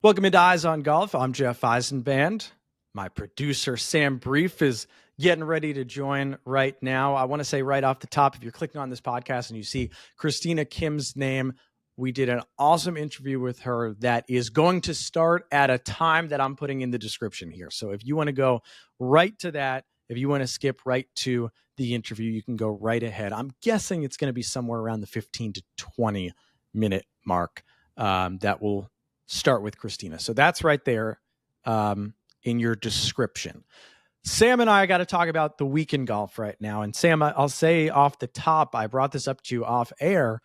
Welcome into Eyes on Golf. I'm Jeff Eisenband. My producer, Sam Brief, is getting ready to join right now. I want to say right off the top, if you're clicking on this podcast and you see Christina Kim's name, we did an awesome interview with her that is going to start at a time that I'm putting in the description here. So if you want to go right to that, if you want to skip right to the interview, you can go right ahead. I'm guessing it's going to be somewhere around the 15 to 20 minute mark that will start with Christina. So that's right there in your description. Sam and I got to talk about the week in golf right now. And Sam, I'll say off the top, I brought this up to you off air.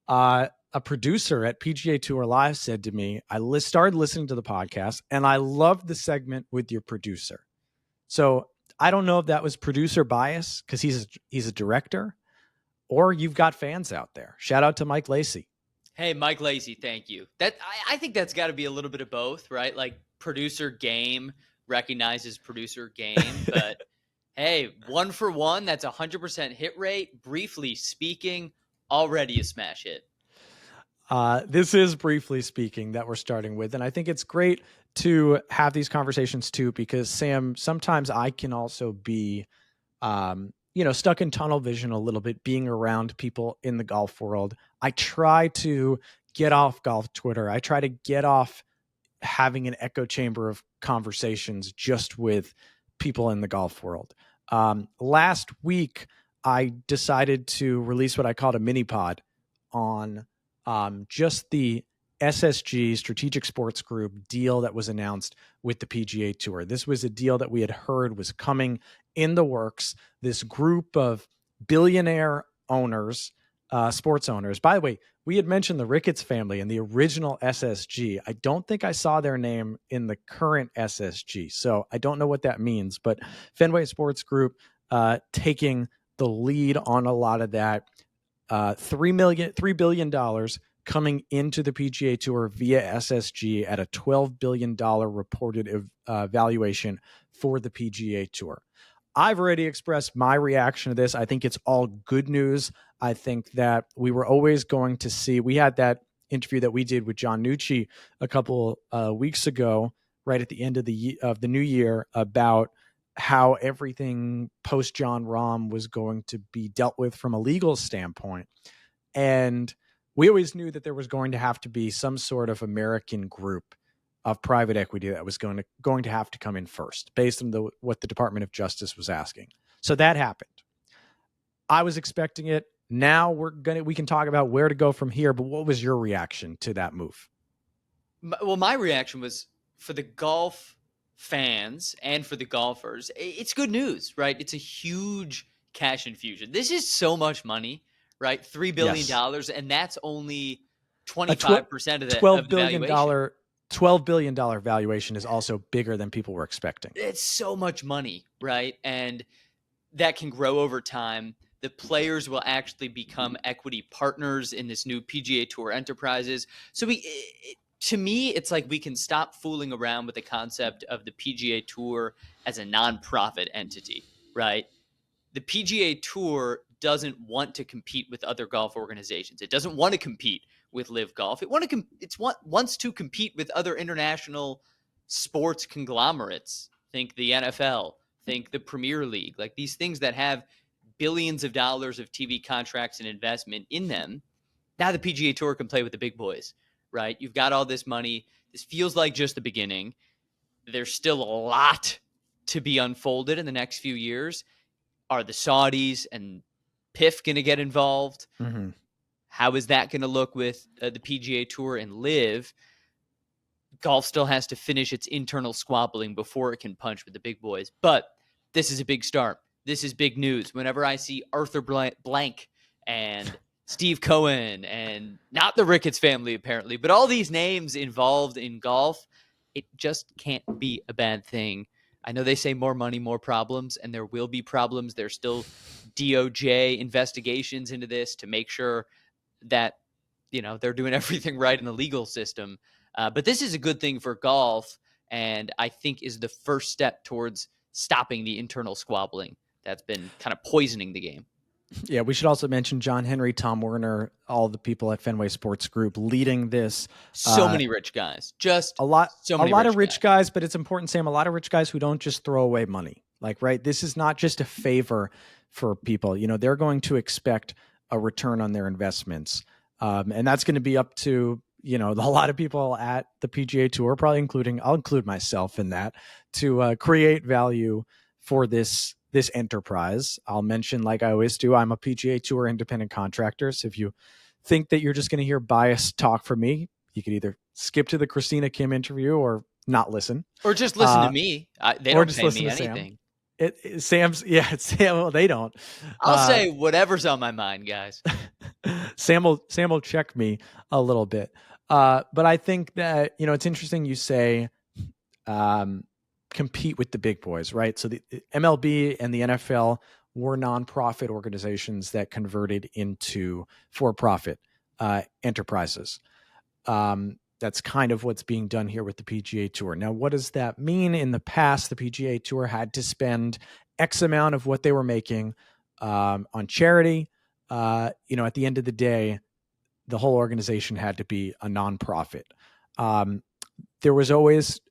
A producer at PGA Tour Live said to me, I started listening to the podcast and I loved the segment with your producer. So I don't know if that was producer bias because he's a director, or you've got fans out there. Shout out to Mike Lacey. Hey, Mike Lacey, thank you. I think that's got to be a little bit of both, right? Like producer game recognizes producer game, but hey, 1 for 1, that's 100% hit rate. Briefly speaking, already a smash hit. This is Briefly Speaking that we're starting with, and I think it's great to have these conversations too, because Sam, sometimes I can also be, stuck in tunnel vision a little bit, being around people in the golf world. I try to get off golf Twitter. I try to get off having an echo chamber of conversations just with people in the golf world. Last week, I decided to release what I called a mini pod on just the SSG Strategic Sports Group deal that was announced with the PGA Tour. This was a deal that we had heard was coming in the works. This group of billionaire owners, sports owners. By the way, we had mentioned the Ricketts family in the original SSG. I don't think I saw their name in the current SSG, so I don't know what that means. But Fenway Sports Group taking the lead on a lot of that. $3 billion coming into the PGA Tour via SSG at a $12 billion reported valuation for the PGA Tour. I've already expressed my reaction to this. I think it's all good news. I think that we were always going to see, we had that interview that we did with John Nucci a couple weeks ago, right at the end of the new year, about how everything post John Rahm was going to be dealt with from a legal standpoint. And we always knew that there was going to have to be some sort of American group of private equity that was going to have to come in first, based on what the Department of Justice was asking. So that happened. I was expecting it. Now we can talk about where to go from here. But what was your reaction to that move? Well, my reaction was, for the golf fans and for the golfers, it's good news, right? It's a huge cash infusion. This is so much money, right? $3 billion, yes. And that's only 25% of the valuation. $12 billion valuation is also bigger than people were expecting. It's so much money, right? And that can grow over time. The players will actually become equity partners in this new PGA Tour Enterprises. So to me, it's like we can stop fooling around with the concept of the PGA Tour as a nonprofit entity, right? The PGA Tour doesn't want to compete with other golf organizations. It doesn't want to compete with Live Golf. It wants to compete with other international sports conglomerates. Think the NFL, think the Premier League, like these things that have billions of dollars of TV contracts and investment in them. Now the PGA Tour can play with the big boys, right? You've got all this money. This feels like just the beginning. There's still a lot to be unfolded in the next few years. Are the Saudis and PIF going to get involved? Mm-hmm. How is that going to look with the PGA Tour and Live? Golf still has to finish its internal squabbling before it can punch with the big boys. But this is a big start. This is big news. Whenever I see Arthur Blank and Steve Cohen and not the Ricketts family, apparently, but all these names involved in golf, it just can't be a bad thing. I know they say more money, more problems, and there will be problems. There's still DOJ investigations into this to make sure that, they're doing everything right in the legal system. But this is a good thing for golf, and I think is the first step towards stopping the internal squabbling that's been kind of poisoning the game. Yeah, we should also mention John Henry, Tom Werner, all the people at Fenway Sports Group leading this. So Uh, many rich guys, just a lot, so a many lot of rich rich guys. guys, but it's important, Sam. A lot of rich guys who don't just throw away money. Like, right, this is not just a favor for people. They're going to expect a return on their investments, and that's going to be up to a lot of people at the PGA Tour, probably I'll include myself in that, to create value for this enterprise. I'll mention, like I always do, I'm a PGA Tour independent contractor. So if you think that you're just going to hear biased talk from me, you could either skip to the Christina Kim interview or not listen, Or just listen to uh, me. They or don't just pay listen me to Sam. anything. Sam's, yeah, it's Sam. Well, they don't. I'll say whatever's on my mind, guys. Sam will check me a little bit, but I think that it's interesting you say um, compete with the big boys, right? So the MLB and the NFL were nonprofit organizations that converted into for-profit enterprises. That's kind of what's being done here with the PGA Tour. Now, what does that mean? In the past, the PGA Tour had to spend X amount of what they were making on charity. At the end of the day, the whole organization had to be a nonprofit. There was always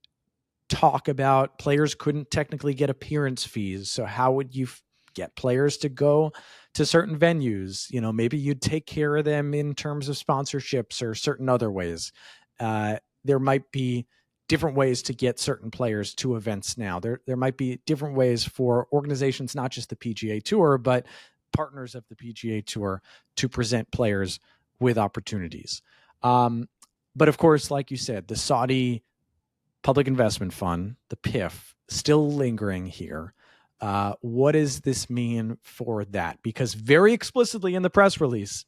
talk about players couldn't technically get appearance fees. So how would you get players to go to certain venues? Maybe you'd take care of them in terms of sponsorships or certain other ways. There might be different ways to get certain players to events now. There might be different ways for organizations, not just the PGA Tour, but partners of the PGA Tour, to present players with opportunities. But of course, like you said, the Saudi Public Investment Fund, the PIF, still lingering here. What does this mean for that? Because very explicitly in the press release,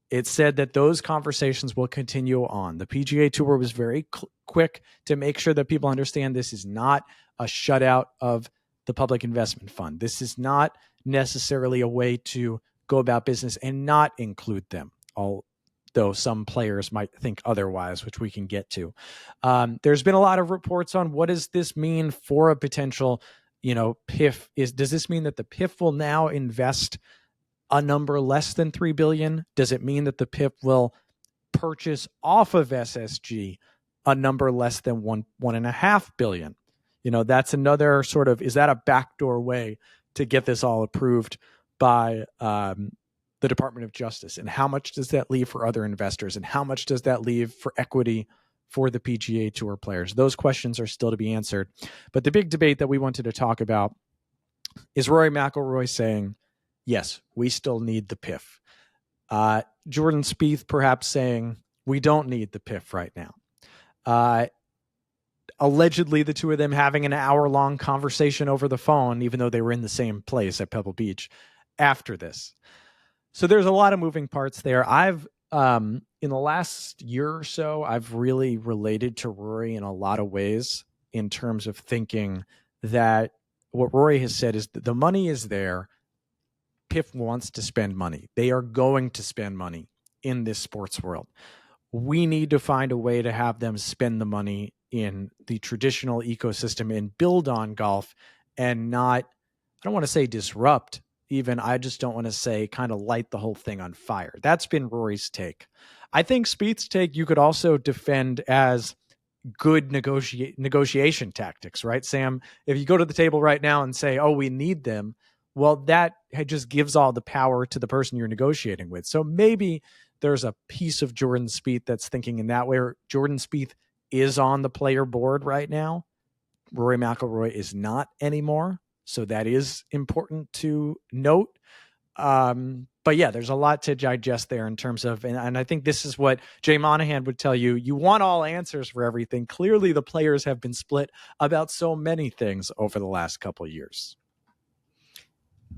it said that those conversations will continue on. The PGA Tour was very quick to make sure that people understand this is not a shutout of the Public Investment Fund. This is not necessarily a way to go about business and not include them, although some players might think otherwise, which we can get to. There's been a lot of reports on what does this mean for a potential, PIF. Does this mean that the PIF will now invest a number less than $3 billion? Does it mean that the PIF will purchase off of SSG a number less than $1.5 billion? That's another sort of, is that a backdoor way to get this all approved by the Department of Justice? And how much does that leave for other investors? And how much does that leave for equity for the PGA Tour players? Those questions are still to be answered. But the big debate that we wanted to talk about is Rory McIlroy saying, yes, we still need the PIF. Jordan Spieth perhaps saying, we don't need the PIF right now. Allegedly, the two of them having an hour-long conversation over the phone, even though they were in the same place at Pebble Beach after this. So there's a lot of moving parts there. I've in the last year or so, I've really related to Rory in a lot of ways in terms of thinking that what Rory has said is that the money is there. PIF wants to spend money. They are going to spend money in this sports world. We need to find a way to have them spend the money in the traditional ecosystem and build on golf and not, I don't want to say disrupt, even. I just don't want to say kind of light the whole thing on fire. That's been Rory's take. I think Spieth's take you could also defend as good negotiation tactics, right, Sam? If you go to the table right now and say, oh, we need them, well, that just gives all the power to the person you're negotiating with. So maybe there's a piece of Jordan Spieth that's thinking in that way. Jordan Spieth is on the player board right now. Rory McIlroy is not anymore. So that is important to note. But yeah, there's a lot to digest there in terms of, and I think this is what Jay Monahan would tell you. You want all answers for everything. Clearly the players have been split about so many things over the last couple of years.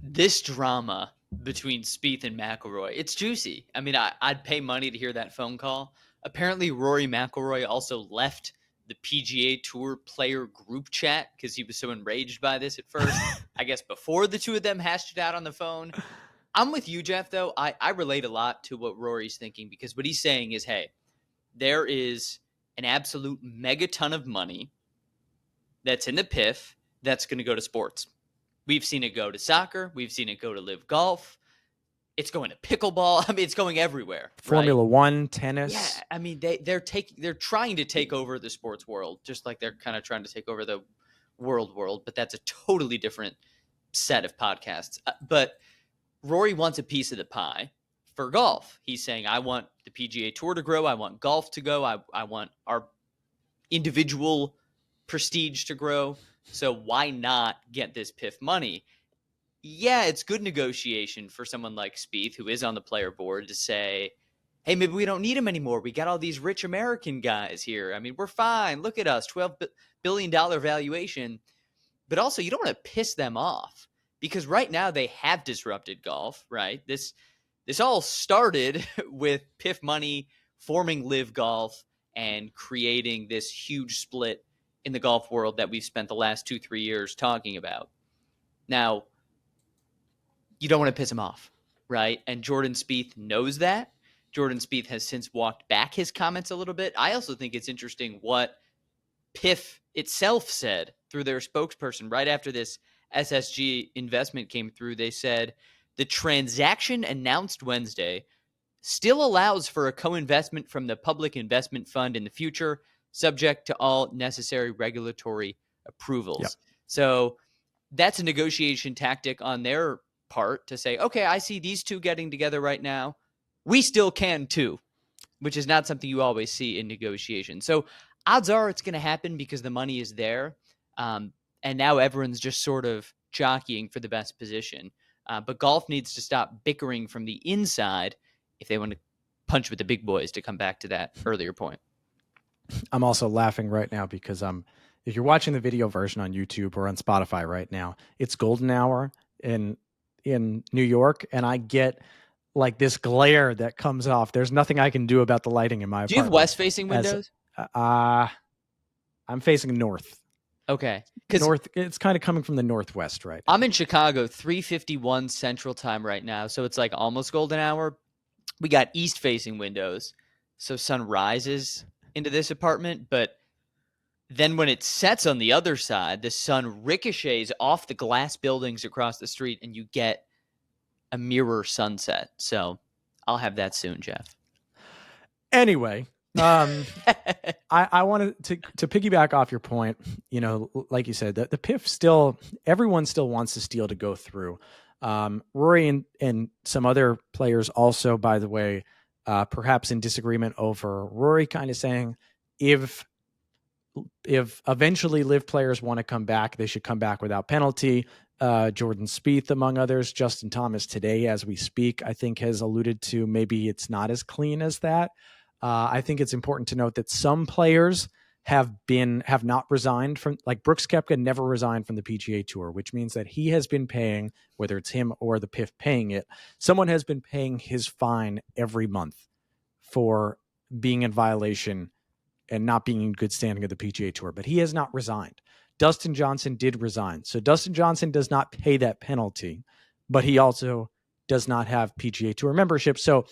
This drama between Spieth and McIlroy, it's juicy. I mean, I'd pay money to hear that phone call. Apparently, Rory McIlroy also left the PGA Tour player group chat because he was so enraged by this at first. I guess before the two of them hashed it out on the phone. I'm with you, Jeff, though. I relate a lot to what Rory's thinking because what he's saying is, hey, there is an absolute megaton of money that's in the PIF that's going to go to sports. We've seen it go to soccer. We've seen it go to live golf. It's going to pickleball. I mean, it's going everywhere. Formula right? One, Yeah, tennis. I mean, they're trying to take over the sports world, just like they're kind of trying to take over the world. But that's a totally different set of podcasts. But Rory wants a piece of the pie for golf. He's saying, I want the PGA Tour to grow. I want golf to go. I want our individual prestige to grow. So why not get this PIF money? Yeah, it's good negotiation for someone like Spieth, who is on the player board, to say, hey, maybe we don't need him anymore. We got all these rich American guys here. I mean, we're fine. Look at us, $12 billion valuation. But also, you don't want to piss them off, because right now they have disrupted golf, right? This all started with PIF money forming Live Golf and creating this huge split in the golf world that we've spent the last 2-3 years talking about. Now, you don't want to piss him off, right? And Jordan Spieth knows that. Jordan Spieth has since walked back his comments a little bit. I also think it's interesting what PIF itself said through their spokesperson right after this SSG investment came through. They said the transaction announced Wednesday still allows for a co-investment from the Public Investment Fund in the future, subject to all necessary regulatory approvals. Yep. So that's a negotiation tactic on their part to say, okay, I see these two getting together right now. We still can too, which is not something you always see in negotiation. So odds are it's going to happen because the money is there. And now everyone's just sort of jockeying for the best position. But golf needs to stop bickering from the inside if they want to punch with the big boys, to come back to that earlier point. I'm also laughing right now because if you're watching the video version on YouTube or on Spotify right now, it's golden hour in New York, and I get like this glare that comes off. There's nothing I can do about the lighting in my Do you apartment. have west-facing windows? I'm facing north. Okay. North. It's kind of coming from the northwest, right? I'm in Chicago, 3:51 Central Time right now, so it's like almost golden hour. We got east-facing windows, so sun rises into this apartment, but then when it sets on the other side, the sun ricochets off the glass buildings across the street, and you get a mirror sunset. So I'll have that soon, Jeff. Anyway, I wanted to piggyback off your point. You know, like you said, the PIF still, everyone still wants this deal to go through. Rory and some other players also, by the way, perhaps in disagreement over Rory kind of saying, if eventually Live players want to come back, they should come back without penalty. Jordan Spieth, among others, Justin Thomas today, as we speak, I think has alluded to maybe it's not as clean as that. I think it's important to note that some players have not resigned from, like Brooks Koepka never resigned from the PGA Tour, which means that he has been paying, whether it's him or the PIF paying it, someone has been paying his fine every month for being in violation and not being in good standing of the PGA Tour, but he has not resigned. Dustin Johnson did resign. So Dustin Johnson does not pay that penalty, but he also does not have PGA Tour membership. So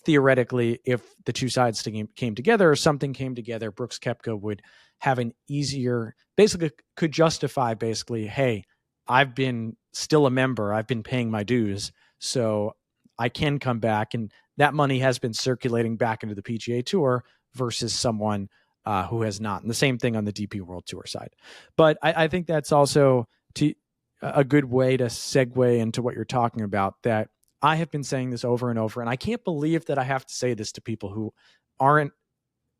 theoretically, if the two sides came together or something came together, Brooks Koepka would have an easier, basically could justify basically, hey, I've been still a member. I've been paying my dues. So I can come back. And that money has been circulating back into the PGA Tour versus someone who has not. And the same thing on the DP World Tour side. But I think that's also a good way to segue into what you're talking about, that I have been saying this over and over, and I can't believe that I have to say this to people who aren't,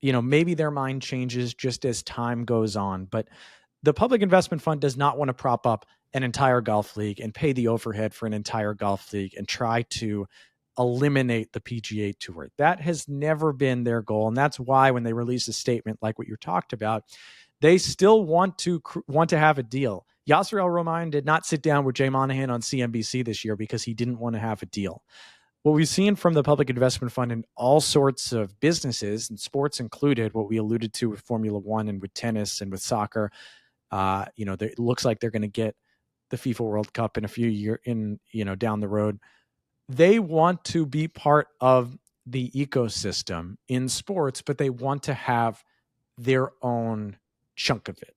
maybe their mind changes just as time goes on, but the Public Investment Fund does not want to prop up an entire golf league and pay the overhead for an entire golf league and try to eliminate the PGA Tour. That has never been their goal. And that's why when they release a statement like what you talked about, they still want to have a deal. Yasser Al-Romain did not sit down with Jay Monahan on CNBC this year because he didn't want to have a deal. What we've seen from the Public Investment Fund in all sorts of businesses, and sports included, what we alluded to with Formula One and with tennis and with soccer, it looks like they're going to get the FIFA World Cup in a few years down the road. They want to be part of the ecosystem in sports, but they want to have their own chunk of it.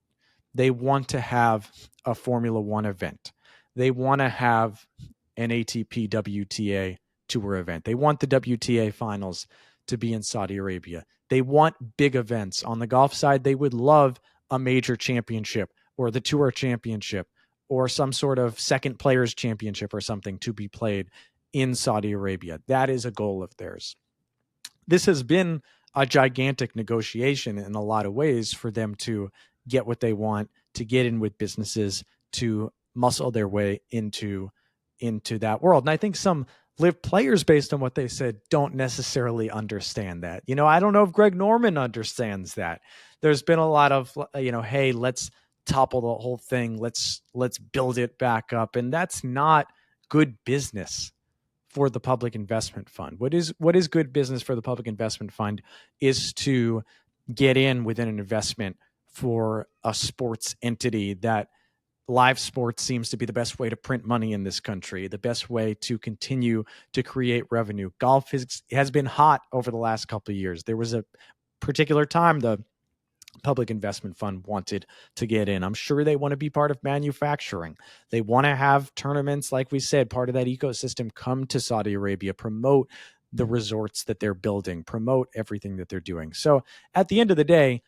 They want to have a Formula One event. They want to have an ATP WTA tour event. They want the WTA finals to be in Saudi Arabia. They want big events. On the golf side, they would love a major championship or the tour championship or some sort of second players championship or something to be played in Saudi Arabia. That is a goal of theirs. This has been a gigantic negotiation in a lot of ways for them to get what they want, to get in with businesses, to muscle their way into that world. And I think some live players, based on what they said, don't necessarily understand that. I don't know if Greg Norman understands that. There's been a lot of, hey, let's topple the whole thing. Let's build it back up. And that's not good business for the public investment fund. What is good business for the public investment fund is to get in within an investment for a sports entity that live sports seems to be the best way to print money in this country, the best way to continue to create revenue. Golf has been hot over the last couple of years. There was a particular time the public investment fund wanted to get in. I'm sure they want to be part of manufacturing. They want to have tournaments, like we said, part of that ecosystem, come to Saudi Arabia, promote the resorts that they're building, promote everything that they're doing. So at the end of the day,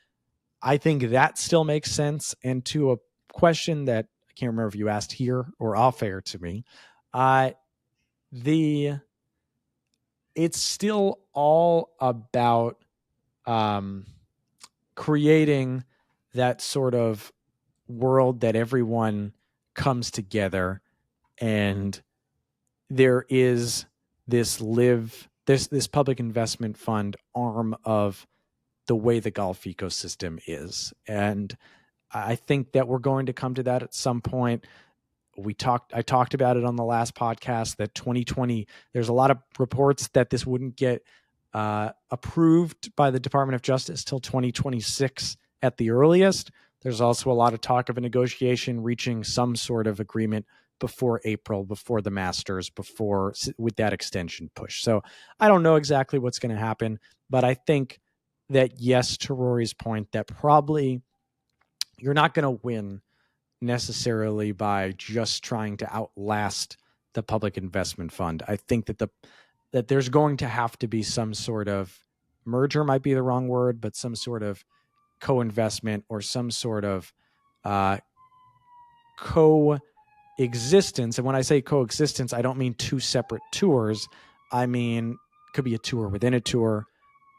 I think that still makes sense. And to a question that I can't remember if you asked here or off air to me, it's still all about creating that sort of world that everyone comes together, and there is this public investment fund arm of the way the golf ecosystem is. And I think that we're going to come to that at some point. I talked about it on the last podcast that 2020, there's a lot of reports that this wouldn't get approved by the Department of Justice till 2026 at the earliest. There's also a lot of talk of a negotiation reaching some sort of agreement before April, before the Masters, with that extension push. So I don't know exactly what's going to happen, but I think that, yes, to Rory's point, that probably you're not going to win necessarily by just trying to outlast the public investment fund. I think that there's going to have to be some sort of merger, might be the wrong word, but some sort of co-investment or some sort of coexistence. And when I say coexistence, I don't mean two separate tours. I mean, it could be a tour within a tour,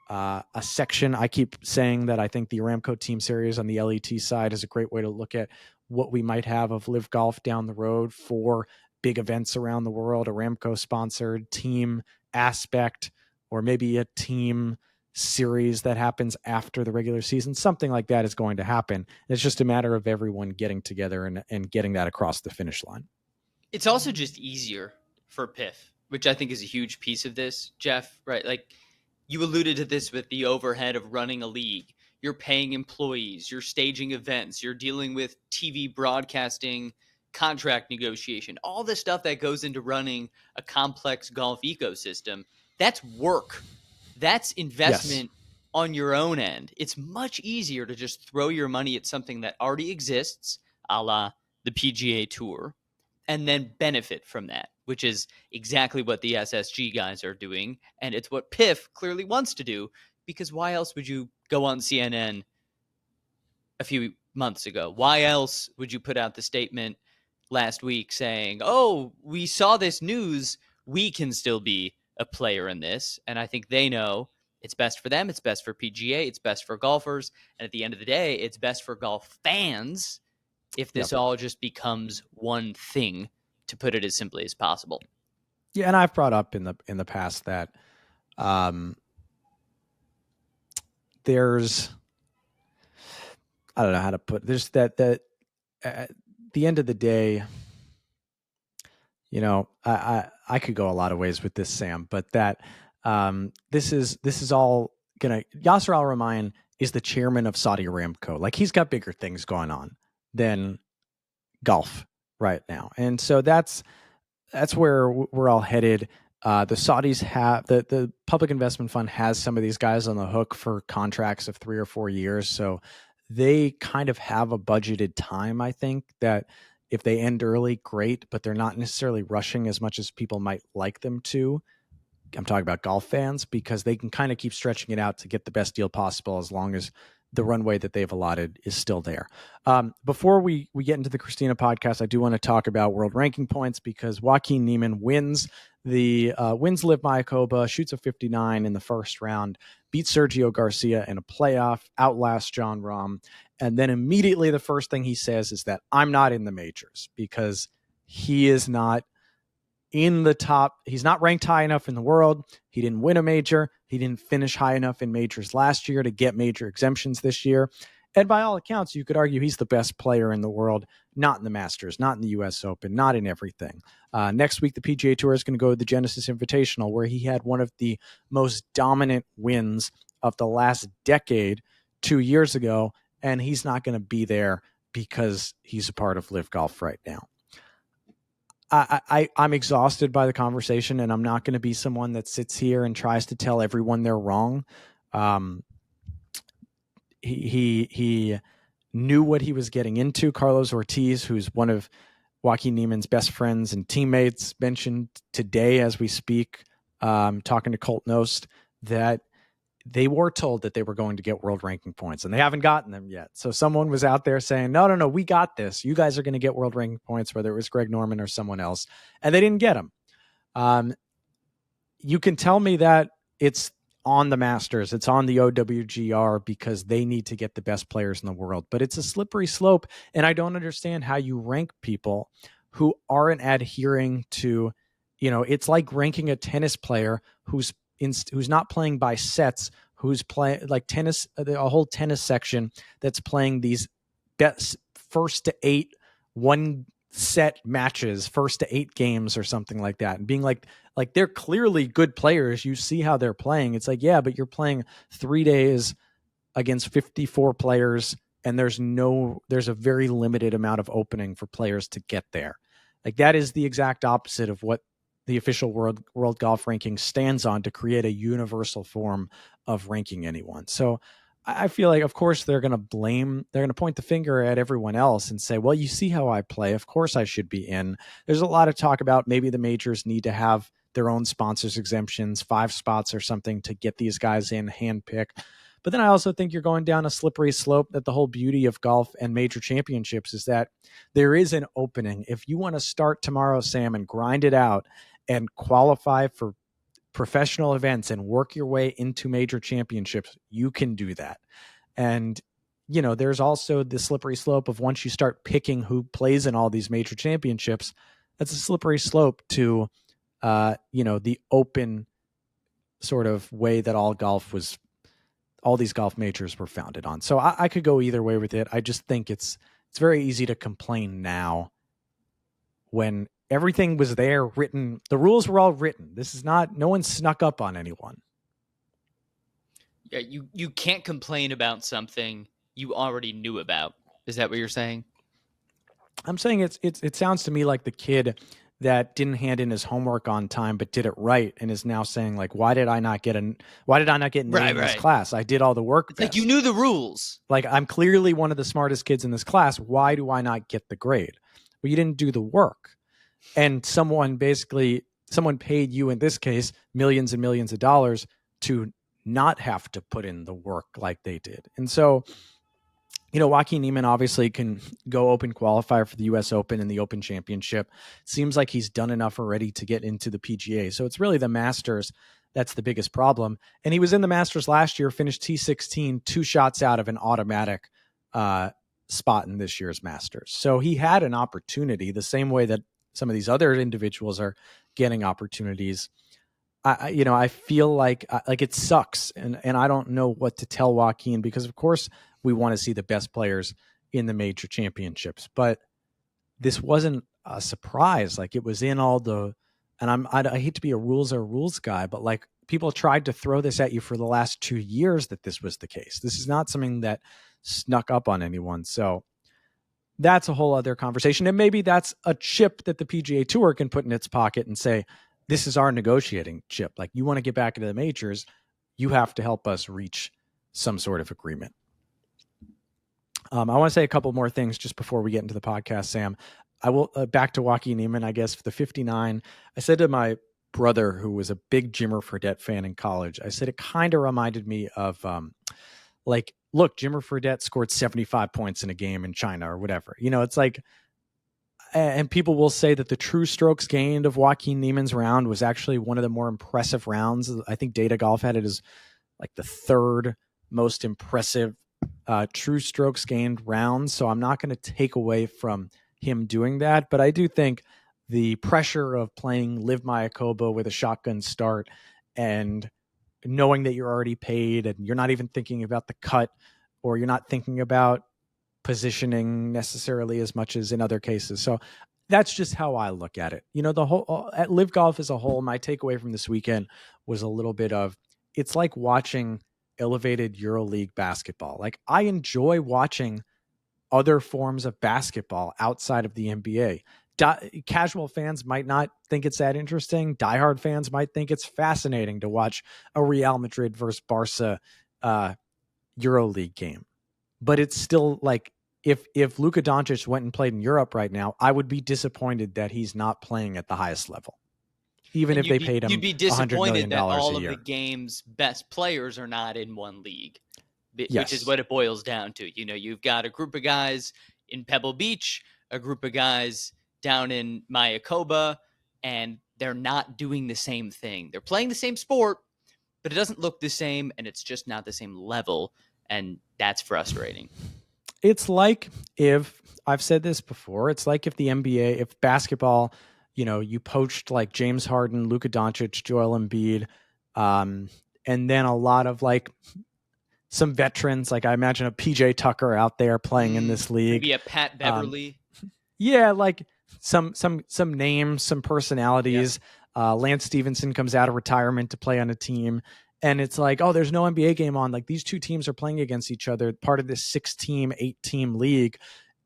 a section. I keep saying that I think the Aramco Team Series on the LET side is a great way to look at what we might have of Live Golf down the road for big events around the world, Aramco sponsored team aspect, or maybe a team series that happens after the regular season. Something like that is going to happen. It's just a matter of everyone getting together and getting that across the finish line. It's also just easier for PIF, which I think is a huge piece of this, Jeff, right? Like, you alluded to this with the overhead of running a league. You're paying employees, you're staging events, you're dealing with TV broadcasting, contract negotiation, all the stuff that goes into running a complex golf ecosystem. That's work. That's investment on your own end. It's much easier to just throw your money at something that already exists, a la the PGA Tour, and then benefit from that, which is exactly what the SSG guys are doing. And it's what PIF clearly wants to do, because why else would you go on CNN a few months ago? Why else would you put out the statement last week saying, oh, we saw this news, we can still be a player in this? And I think they know it's best for them, it's best for PGA, it's best for golfers, and at the end of the day, it's best for golf fans if this all just becomes one thing, to put it as simply as possible. Yeah, and I've brought up in the past that there's, I don't know how to put, there's that at the end of the day, I could go a lot of ways with this, Sam, but that this is all gonna, Yasser Al-Rumayyan is the chairman of Saudi Aramco. Like, he's got bigger things going on than golf right now. And so that's where we're all headed. The Saudis have, the public investment fund has some of these guys on the hook for contracts of 3 or 4 years. So they kind of have a budgeted time, I think, that if they end early, great, but they're not necessarily rushing as much as people might like them to. I'm talking about golf fans, because they can kind of keep stretching it out to get the best deal possible as long as the runway that they've allotted is still there. Before we get into the Christina podcast, I do want to talk about world ranking points, because Joaquin Niemann wins Liv Mayakoba, shoots a 59 in the first round, beats Sergio Garcia in a playoff, outlasts Jon Rahm, and then immediately the first thing he says is that I'm not in the majors, because he is not in the top. He's not ranked high enough in the world. He didn't win a major. He didn't finish high enough in majors last year to get major exemptions this year. And by all accounts, you could argue he's the best player in the world, not in the Masters, not in the US Open, not in everything. Next week, the PGA Tour is going to go to the Genesis Invitational, where he had one of the most dominant wins of the last decade 2 years ago, and he's not going to be there because he's a part of Live Golf right now. I'm exhausted by the conversation, and I'm not going to be someone that sits here and tries to tell everyone they're wrong. He knew what he was getting into. Carlos Ortiz, who's one of Joaquin Niemann's best friends and teammates, mentioned today as we speak, talking to Colt Knost, that they were told that they were going to get world ranking points, and they haven't gotten them yet. So someone was out there saying, no, we got this. You guys are going to get world ranking points, whether it was Greg Norman or someone else. And they didn't get them. You can tell me that it's on the Masters, it's on the OWGR, because they need to get the best players in the world. But it's a slippery slope, and I don't understand how you rank people who aren't adhering to, it's like ranking a tennis player who's not playing by sets, who's playing like tennis, a whole tennis section that's playing these best first to 8 one set matches, first to 8 games or something like that, and being like they're clearly good players. You see how they're playing. It's like, yeah, but you're playing 3 days against 54 players, and there's a very limited amount of opening for players to get there. Like, that is the exact opposite of what the official world golf ranking stands on, to create a universal form of ranking anyone. So I feel like, of course, they're going to point the finger at everyone else and say, well, you see how I play. Of course I should be in. There's a lot of talk about maybe the majors need to have their own sponsors exemptions, 5 spots or something, to get these guys in, handpick. But then I also think you're going down a slippery slope, that the whole beauty of golf and major championships is that there is an opening. If you want to start tomorrow, Sam, and grind it out and qualify for professional events and work your way into major championships, you can do that. And, there's also the slippery slope of, once you start picking who plays in all these major championships, that's a slippery slope to, the open sort of way that all these golf majors were founded on. So I could go either way with it. I just think it's very easy to complain now, when everything was there, written. The rules were all written. No one snuck up on anyone. Yeah, you can't complain about something you already knew about. Is that what you're saying? I'm saying it sounds to me like the kid that didn't hand in his homework on time but did it right, and is now saying, like, why did I not get an A in this class? I did all the work. It's like, you knew the rules. Like, I'm clearly one of the smartest kids in this class. Why do I not get the grade? Well, you didn't do the work. And someone paid you, in this case, millions and millions of dollars, to not have to put in the work like they did. And so, Joaquin Niemann obviously can go open qualifier for the US Open and the Open Championship. Seems like he's done enough already to get into the PGA. So it's really the Masters that's the biggest problem. And he was in the Masters last year, finished T16, 2 shots out of an automatic spot in this year's Masters. So he had an opportunity, the same way that some of these other individuals are getting opportunities. I feel like it sucks, and I don't know what to tell Joaquin, because of course we want to see the best players in the major championships, but this wasn't a surprise. Like, it was in all the, and I hate to be a rules guy, but like, people tried to throw this at you for the last 2 years that this was the case. This is not something that snuck up on anyone. So that's a whole other conversation. And maybe that's a chip that the PGA Tour can put in its pocket and say, this is our negotiating chip. Like, you want to get back into the majors, you have to help us reach some sort of agreement. I want to say a couple more things just before we get into the podcast, Sam. I will back to Joaquin Niemann, I guess, for the 59. I said to my brother who was a big Jimmer Fredette fan in college. I said it kind of reminded me of like, look, Jimmer Fredette scored 75 points in a game in China or whatever. It's like, and people will say that the true strokes gained of Joaquin Niemann's round was actually one of the more impressive rounds. I think Data Golf had it as like the third most impressive true strokes gained round. So I'm not going to take away from him doing that, but I do think the pressure of playing Live Mayakoba with a shotgun start and knowing that you're already paid and you're not even thinking about the cut, or you're not thinking about positioning necessarily as much as in other cases. So that's just how I look at it. The whole at Live Golf as a whole, my takeaway from this weekend was a little bit of, it's like watching elevated EuroLeague basketball. Like, I enjoy watching other forms of basketball outside of the NBA. Casual fans might not think it's that interesting. Diehard fans might think it's fascinating to watch a Real Madrid versus Barca EuroLeague game. But it's still like, if Luka Doncic went and played in Europe right now, I would be disappointed that he's not playing at the highest level. Even if they paid him you'd be $100 million disappointed that all a of year. the game's best players are not in one league, which Yes. is what it boils down to. You've got a group of guys in Pebble Beach, a group of guys down in Mayakoba, and they're not doing the same thing. They're playing the same sport, but it doesn't look the same, and it's just not the same level, and that's frustrating. It's like, if I've said this before, it's like if the NBA, if basketball, you poached like James Harden, Luka Doncic, Joel Embiid, and then a lot of like some veterans, like I imagine a PJ Tucker out there playing in this league. Maybe a Pat Beverly. Yeah, like some names, some personalities. Yeah. Lance Stevenson comes out of retirement to play on a team. And it's like, oh, there's no NBA game on. Like, these two teams are playing against each other, part of this 6-team, 8-team league.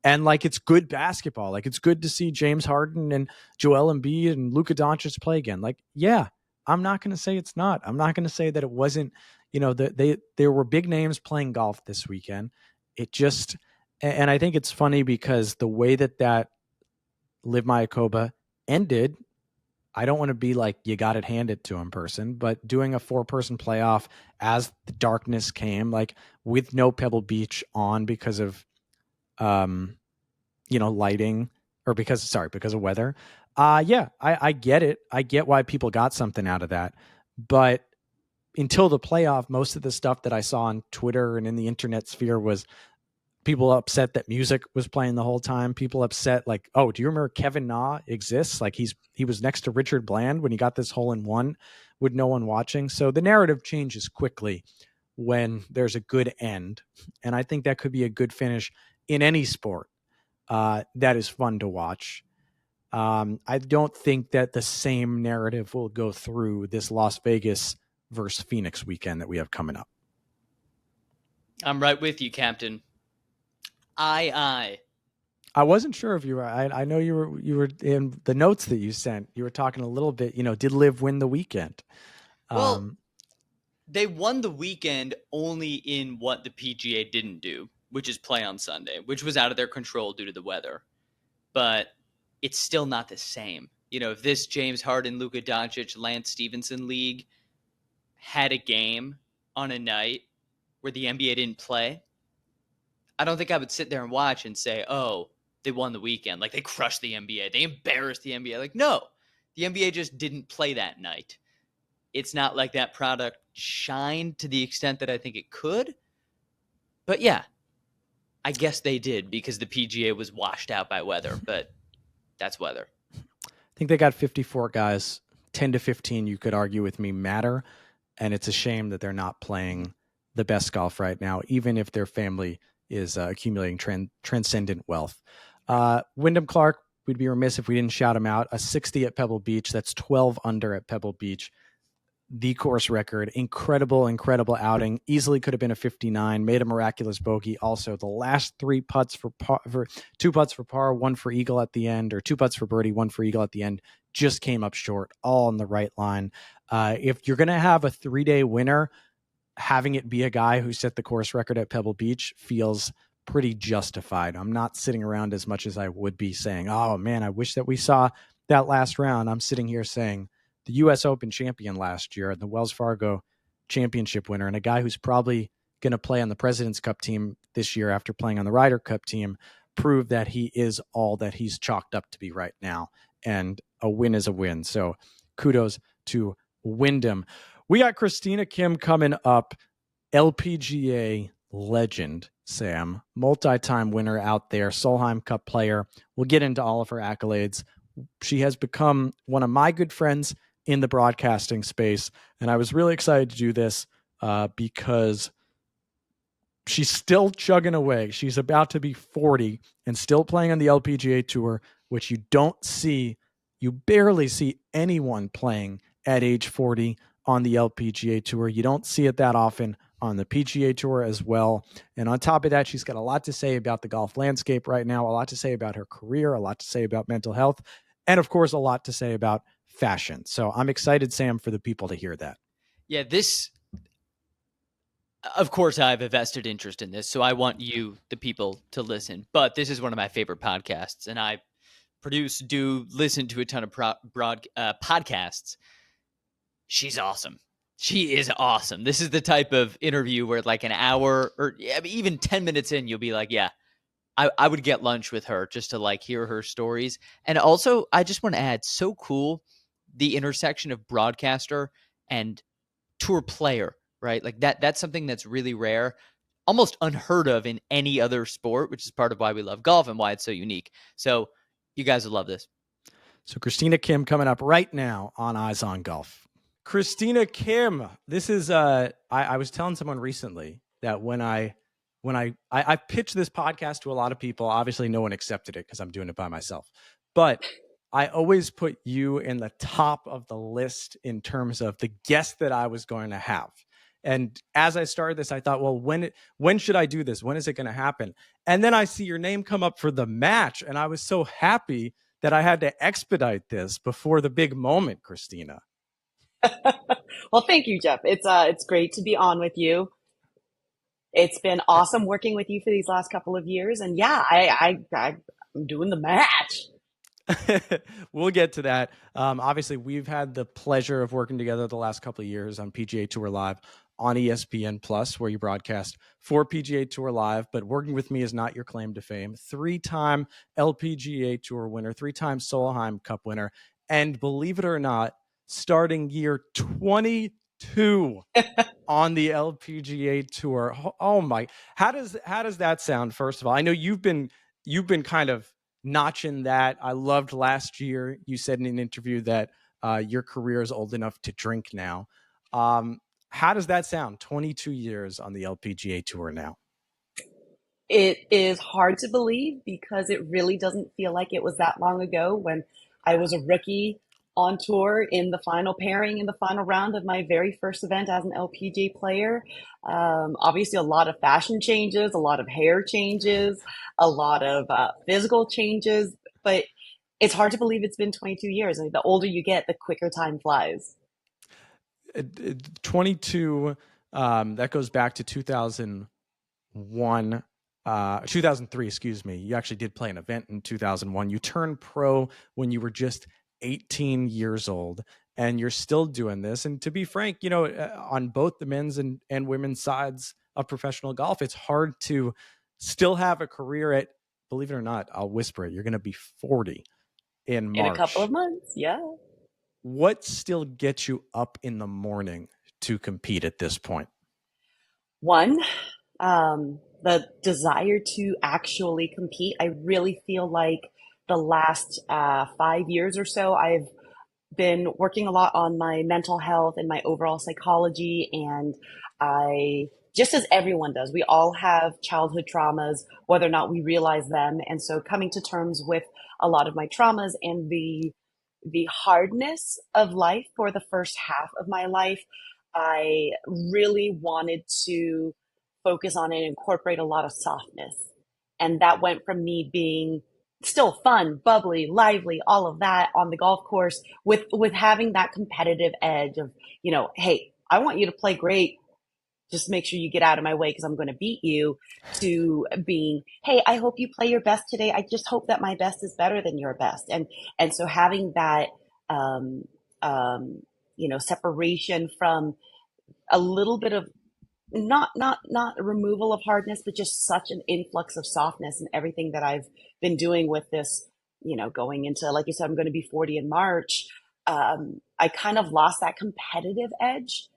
And like, it's good basketball. Like, it's good to see James Harden and Joel Embiid and Luka Doncic play again. Like, yeah, I'm not going to say it's not. I'm not going to say that it wasn't, there were big names playing golf this weekend. It just, and I think it's funny because the way that Live Mayakoba ended, I don't want to be like, you got it handed to him person, but doing a 4-person playoff as the darkness came, like with no Pebble Beach on because of, lighting, or because of weather. I get it. I get why people got something out of that. But until the playoff, most of the stuff that I saw on Twitter and in the internet sphere was people upset that music was playing the whole time. People upset, like, oh, do you remember Kevin Na exists? Like, he was next to Richard Bland when he got this hole in one with no one watching. So the narrative changes quickly when there's a good end. And I think that could be a good finish in any sport that is fun to watch. I don't think that the same narrative will go through this Las Vegas versus Phoenix weekend that we have coming up. I'm right with you, Captain. I wasn't sure if you were. I know you were in the notes that you sent. You were talking a little bit. Did Liv win the weekend? Well, they won the weekend only in what the PGA didn't do, which is play on Sunday, which was out of their control due to the weather. But it's still not the same. If this James Harden, Luka Doncic, Lance Stevenson league had a game on a night where the NBA didn't play, I don't think I would sit there and watch and say, oh, they won the weekend. Like, they crushed the NBA. They embarrassed the NBA. Like, no, the NBA just didn't play that night. It's not like that product shined to the extent that I think it could. But yeah, I guess they did because the PGA was washed out by weather, but that's weather. I think they got 54 guys, 10 to 15, you could argue with me, matter. And it's a shame that they're not playing the best golf right now, even if their family is accumulating transcendent wealth. Wyndham Clark, we'd be remiss if we didn't shout him out. A 60 at Pebble Beach. That's 12 under at Pebble Beach. The course record. Incredible outing. Easily could have been a 59. Made a miraculous bogey. Also, the last 3 putts for par, 2 putts for par, 1 for eagle at the end, or 2 putts for birdie, 1 for eagle at the end, just came up short, all on the right line. If you're going to have a 3-day winner, having it be a guy who set the course record at Pebble Beach feels pretty justified. I'm not sitting around as much as I would be saying, oh man, I wish that we saw that last round. I'm sitting here saying, the US Open champion last year and the Wells Fargo championship winner, and a guy who's probably going to play on the President's Cup team this year after playing on the Ryder Cup team, prove that he is all that he's chalked up to be right now. And a win is a win. So kudos to Wyndham. We got Christina Kim coming up, LPGA legend, Sam, multi-time winner out there, Solheim Cup player. We'll get into all of her accolades. She has become one of my good friends in the broadcasting space, and I was really excited to do this because she's still chugging away. She's about to be 40 and still playing on the LPGA Tour, which you barely see anyone playing at age 40 on the LPGA Tour. You don't see it that often on the PGA Tour as well. And on top of that, she's got a lot to say about the golf landscape right now, a lot to say about her career, a lot to say about mental health, and of course, a lot to say about fashion. So I'm excited, Sam, for the people to hear that. Yeah, of course, I have a vested interest in this, so I want you, the people, to listen. But this is one of my favorite podcasts, and I listen to a ton of podcasts. She's awesome. She is awesome. This is the type of interview where like an hour or even 10 minutes in, you'll be like, yeah, I would get lunch with her just to like hear her stories. And also, I just want to add, so cool, the intersection of broadcaster and tour player, right? Like that's something that's really rare, almost unheard of in any other sport, which is part of why we love golf and why it's so unique. So you guys will love this. So Christina Kim coming up right now on Eyes on Golf. Christina Kim, this is I was telling someone recently that when I pitched this podcast to a lot of people, obviously no one accepted it because I'm doing it by myself. But I always put you in the top of the list in terms of the guest that I was going to have. And as I started this, I thought, well, when should I do this? When is it going to happen? And then I see your name come up for the match, and I was so happy that I had to expedite this before the big moment, Christina. Well, thank you, Jeff. It's great to be on with you. It's been awesome working with you for these last couple of years, and yeah, I'm doing the match. We'll get to that. Obviously, we've had the pleasure of working together the last couple of years on PGA Tour Live on ESPN Plus, where you broadcast for PGA Tour Live. But working with me is not your claim to fame. 3-time LPGA Tour winner, 3-time Solheim Cup winner, and believe it or not, starting year 22 on the LPGA Tour. Oh my! How does that sound? First of all, I know you've been kind of notching that. I loved last year. You said in an interview that your career is old enough to drink now. How does that sound? 22 years on the LPGA Tour now. It is hard to believe because it really doesn't feel like it was that long ago when I was a rookie on tour in the final pairing in the final round of my very first event as an LPGA player. Obviously, a lot of fashion changes, a lot of hair changes, a lot of physical changes, but it's hard to believe it's been 22 years. I mean, the older you get, the quicker time flies. 22, that goes back to 2001. 2003, excuse me. You actually did play an event in 2001. You turned pro when you were just 18 years old, and you're still doing this. And to be frank, on both the men's and women's sides of professional golf, it's hard to still have a career at, believe it or not, I'll whisper it, you're going to be 40 in March. In a couple of months, yeah. What still gets you up in the morning to compete at this point? One, the desire to actually compete. I really feel like the last 5 years or so, I've been working a lot on my mental health and my overall psychology. And just as everyone does, we all have childhood traumas, whether or not we realize them. And so coming to terms with a lot of my traumas and the hardness of life for the first half of my life, I really wanted to focus on and incorporate a lot of softness. And that went from me being still fun, bubbly, lively, all of that on the golf course with having that competitive edge of, hey, I want you to play great. Just make sure you get out of my way because I'm going to beat you, to being, hey, I hope you play your best today. I just hope that my best is better than your best. And so having that separation from a little bit of not a removal of hardness, but just such an influx of softness in everything that I've been doing with this, going into, like you said, I'm going to be 40 in March. I kind of lost that competitive edge.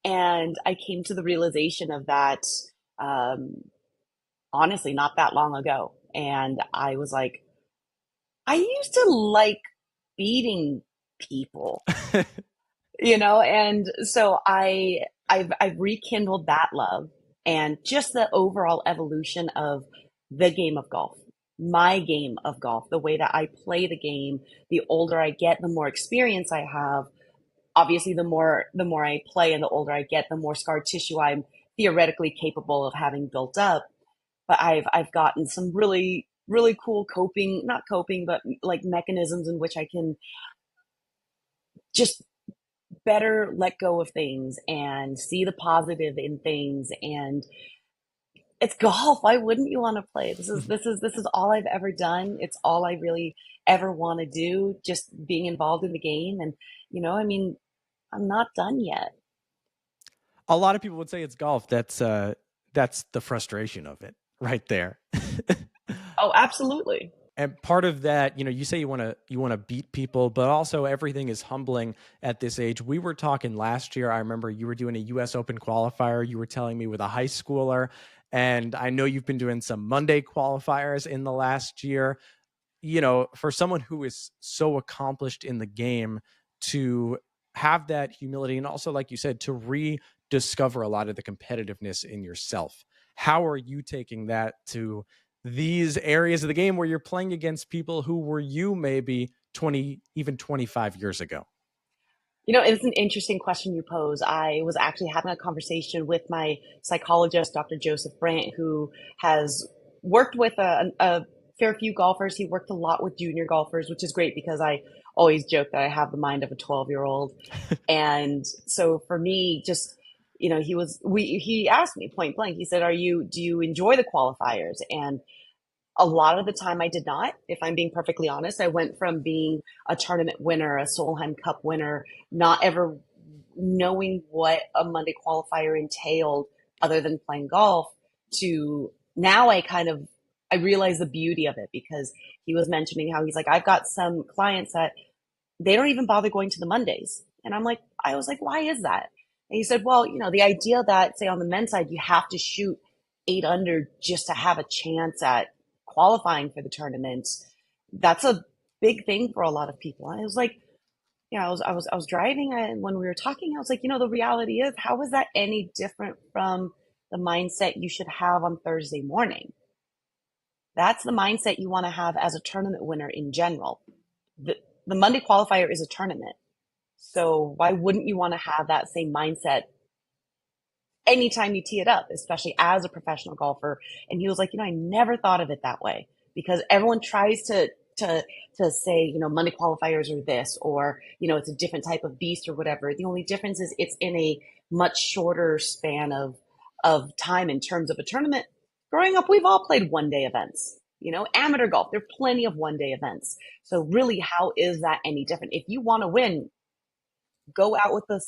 And I came to the realization of that, honestly, not that long ago. And I was like, I used to like beating people, and so I've rekindled that love and just the overall evolution of the game of golf, my game of golf, the way that I play the game. The older I get, the more experience I have. Obviously, the more I play and the older I get, the more scar tissue I'm theoretically capable of having built up. But I've gotten some really really cool not coping, but like mechanisms in which I can just better let go of things and see the positive in things. And it's golf. Why wouldn't you want to play? This is all I've ever done. It's all I really ever want to do, just being involved in the game. And I'm not done yet. A lot of people would say it's golf. That's the frustration of it right there. Oh, absolutely. And part of that, you say you want to beat people, but also everything is humbling at this age. We were talking last year. I remember you were doing a US Open qualifier. You were telling me with a high schooler, and I know you've been doing some Monday qualifiers in the last year. For someone who is so accomplished in the game, to have that humility and also, like you said, to rediscover a lot of the competitiveness in yourself. How are you taking that to these areas of the game where you're playing against people who were you maybe 20, even 25 years ago? It's an interesting question you pose. I was actually having a conversation with my psychologist, Dr. Joseph Brandt, who has worked with a fair few golfers. He worked a lot with junior golfers, which is great because I always joke that I have the mind of a 12-year-old. And so for me, just, he asked me point blank, he said, do you enjoy the qualifiers? And a lot of the time I did not, if I'm being perfectly honest. I went from being a tournament winner, a Solheim Cup winner, not ever knowing what a Monday qualifier entailed other than playing golf, to now I realize the beauty of it, because he was mentioning how he's like, I've got some clients that they don't even bother going to the Mondays. And I was like, why is that? And he said, well, the idea that, say, on the men's side, you have to shoot 8 under just to have a chance at qualifying for the tournament, that's a big thing for a lot of people. And I was like, I was driving, and when we were talking, I was like, the reality is, how is that any different from the mindset you should have on Thursday morning? That's the mindset you want to have as a tournament winner in general. The Monday qualifier is a tournament. So why wouldn't you want to have that same mindset anytime you tee it up, especially as a professional golfer? And he was like, I never thought of it that way, because everyone tries to say, Monday qualifiers are this, or, it's a different type of beast or whatever. The only difference is it's in a much shorter span of time in terms of a tournament. Growing up, we've all played one-day events. Amateur golf, there are plenty of one-day events. So really, how is that any different? If you want to win, go out with the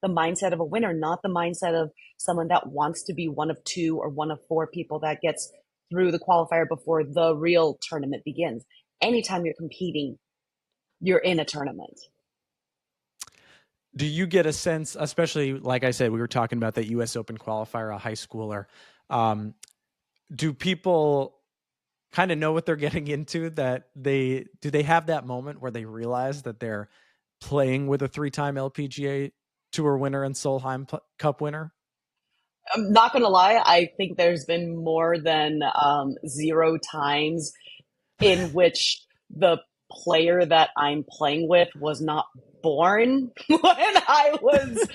mindset of a winner, not the mindset of someone that wants to be one of 2 or one of 4 people that gets through the qualifier before the real tournament begins. Anytime you're competing, you're in a tournament. Do you get a sense, especially, like I said, we were talking about that US Open qualifier, a high schooler, do people kind of know what they're getting into, that do they have that moment where they realize that they're playing with a 3-time LPGA Tour winner and Solheim Cup winner? I'm not going to lie. I think there's been more than 0 times in which the player that I'm playing with was not born when I was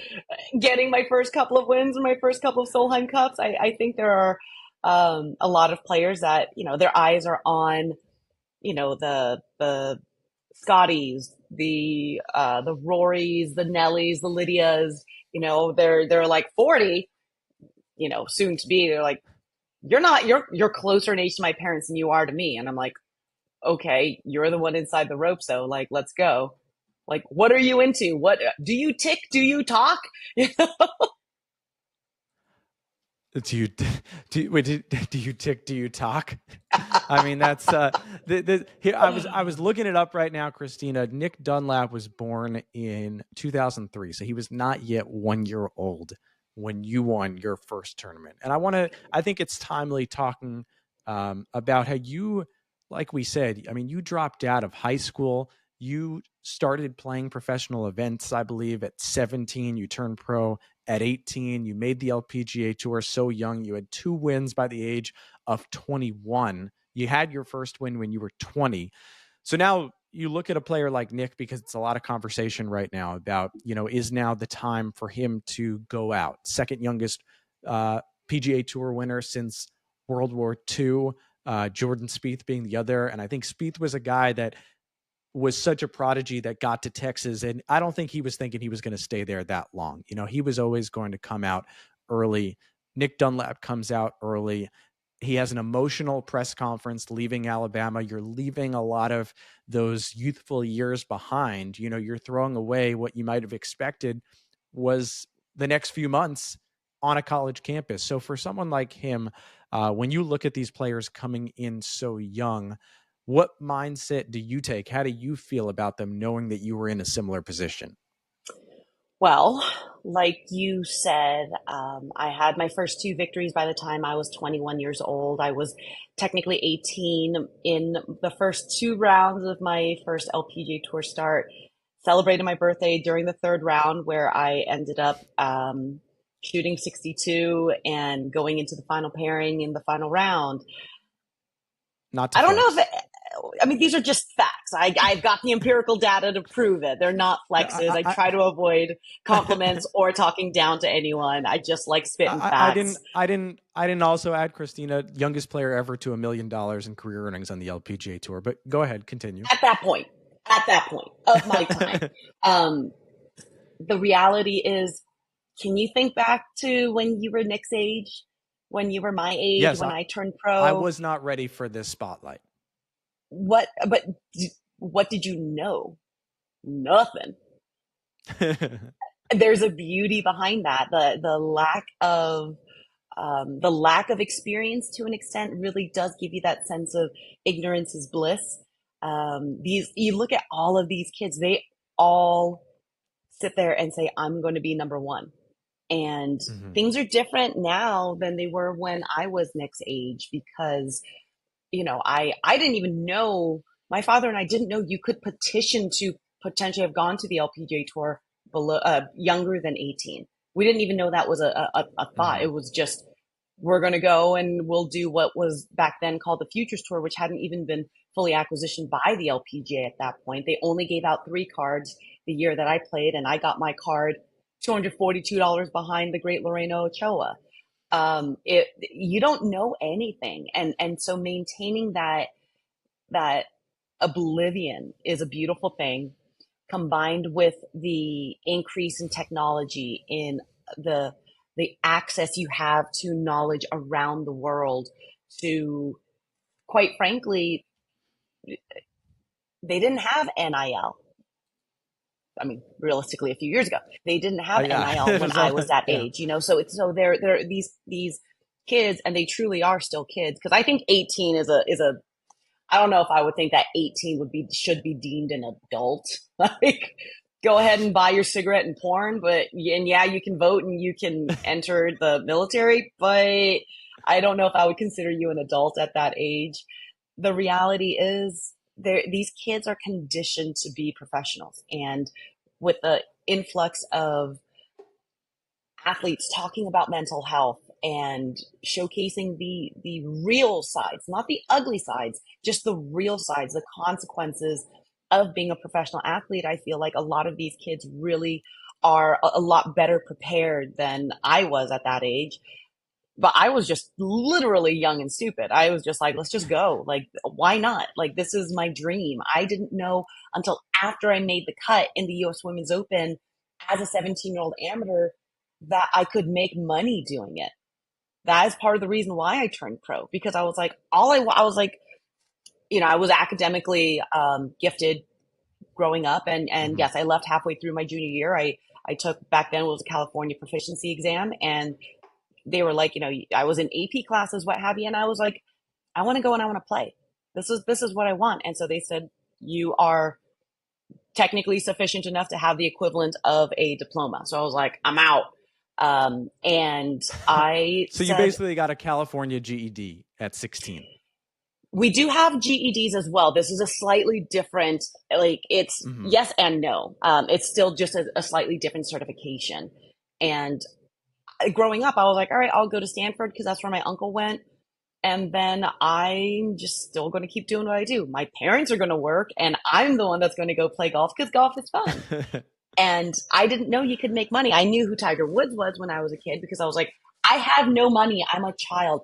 getting my first couple of wins and my first couple of Solheim Cups. I think there are a lot of players that, their eyes are on, the Scotties, the Rorys, the Nellies, the Lydias. They're like 40, soon to be. They're like, you're closer in age to my parents than you are to me. And I'm like, okay, you're the one inside the rope, so like, let's go. Like, what are you into? What do you tick? Do you talk? Do you wait, do you tick? Do you talk? I mean, that's here. I was looking it up right now, Christina. Nick Dunlap was born in 2003, so he was not yet 1 year old when you won your first tournament. And I think it's timely talking about how you, like we said, I mean, you dropped out of high school. You started playing professional events, I believe, at 17. You turned pro at 18. You made the LPGA Tour so young. You had 2 wins by the age of 21. You had your first win when you were 20. So now you look at a player like Nick, because it's a lot of conversation right now about, is now the time for him to go out? Second youngest PGA Tour winner since World War II, Jordan Spieth being the other. And I think Spieth was a guy that was such a prodigy that got to Texas. And I don't think he was thinking he was going to stay there that long. He was always going to come out early. Nick Dunlap comes out early. He has an emotional press conference leaving Alabama. You're leaving a lot of those youthful years behind. You're throwing away what you might have expected was the next few months on a college campus. So for someone like him, when you look at these players coming in so young, what mindset do you take? How do you feel about them knowing that you were in a similar position? Well, like you said, I had my first 2 victories by the time I was 21 years old. I was technically 18 in the first 2 rounds of my first LPGA Tour start. Celebrated my birthday during the 3rd round, where I ended up shooting 62 and going into the final pairing in the final round. Not to I don't know flex. if I mean, these are just facts. I've got the empirical data to prove it. They're not flexes. I try to avoid compliments or talking down to anyone. I just like spitting I facts. didn't also add Christina, youngest player ever to $1 million in career earnings on the LPGA Tour. But go ahead, continue. At that point of my time, um, the reality is, can you think back to when you were Nick's age, when you were my age, Yes, when I turned I pro? was not ready for this spotlight. But what did you know? Nothing. There's a beauty behind that. The lack of experience, to an extent, really does give you that sense of ignorance is bliss. You look at all of these kids; they all sit there and say, "I'm going to be number one." And Mhm. things are different now than they were when I was Nick's age, because I didn't even know. My father and I didn't know you could petition to potentially have gone to the LPGA Tour below younger than 18. We didn't even know that was a thought. Mhm. It was just, we're going to go and we'll do what was back then called the Futures Tour, which hadn't even been fully acquisitioned by the LPGA at that point. They only gave out 3 cards the year that I played, and I got my card $242 behind the great Lorena Ochoa. You don't know anything, and so maintaining that oblivion is a beautiful thing, combined with the increase in technology, in the the access you have to knowledge around the world. To, quite frankly, they didn't have NIL. I mean, realistically, a few years ago, they didn't have Yeah, NIL when I was that yeah. age. So they're these kids, and they truly are still kids. Because I think 18 is a I don't know if I would think that 18 should be deemed an adult. Like, go ahead and buy your cigarette and porn, and yeah, you can vote and you can enter the military, but I don't know if I would consider you an adult at that age. The reality is, these kids are conditioned to be professionals, and with the influx of athletes talking about mental health and showcasing the real sides, not the ugly sides, just the real sides, the consequences of being a professional athlete. I feel like a lot of these kids really are a lot better prepared than I was at that age. But I was just literally young and stupid. I was just like, let's just go. Like, why not? Like, this is my dream. I didn't know until after I made the cut in the US Women's Open as a 17-year-old amateur that I could make money doing it. That is part of the reason why I turned pro, because I was like, I was like, I was academically gifted, growing up. And Hmm. yes, I left halfway through my junior year. I took, back then it was a California proficiency exam, and they were like, I was in AP classes, what have you. And I was like, I want to go and I want to play. This is what I want. And so they said, you are technically sufficient enough to have the equivalent of a diploma. So I was like, I'm out. And I So you said, basically got a California GED at 16. we do have GEDs as well. This is a slightly different, like, it's Hmm. yes and no. It's still just a slightly different certification. And growing up, I was like, all right, I'll go to Stanford because that's where my uncle went. And then I'm just still going to keep doing what I do. My parents are going to work, and I'm the one that's going to go play golf because golf is fun. And I didn't know you could make money. I knew who Tiger Woods was when I was a kid because I was like, I have no money. I'm a child,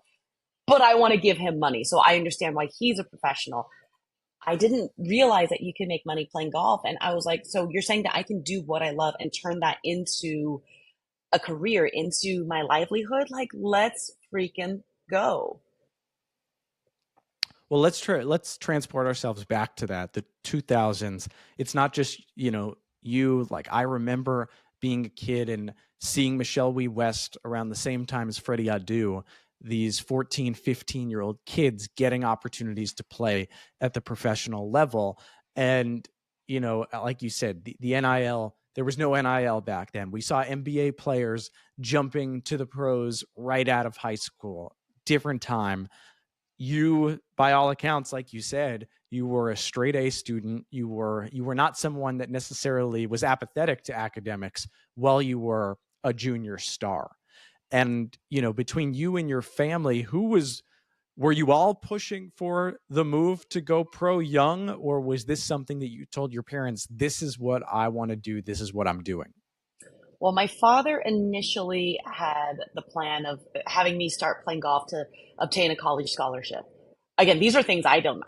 but I want to give him money. So I understand why he's a professional. I didn't realize that you can make money playing golf. And I was like, so you're saying that I can do what I love and turn that into a career, into my livelihood? Like, let's freaking go. Well, let's transport ourselves back to that, the 2000s. It's not just, you, like, I remember being a kid and seeing Michelle Wee West around the same time as Freddie Adu, these 14, 15-year-old kids getting opportunities to play at the professional level. And, like you said, the NIL, there was no NIL back then. We saw NBA players jumping to the pros right out of high school. Different time. You, by all accounts, like you said, you were a straight A student. You were not someone that necessarily was apathetic to academics while you were a junior star. And between you and your family, were you all pushing for the move to go pro young, or was this something that you told your parents, this is what I want to do, this is what I'm doing? Well, my father initially had the plan of having me start playing golf to obtain a college scholarship. Again, these are things I didn't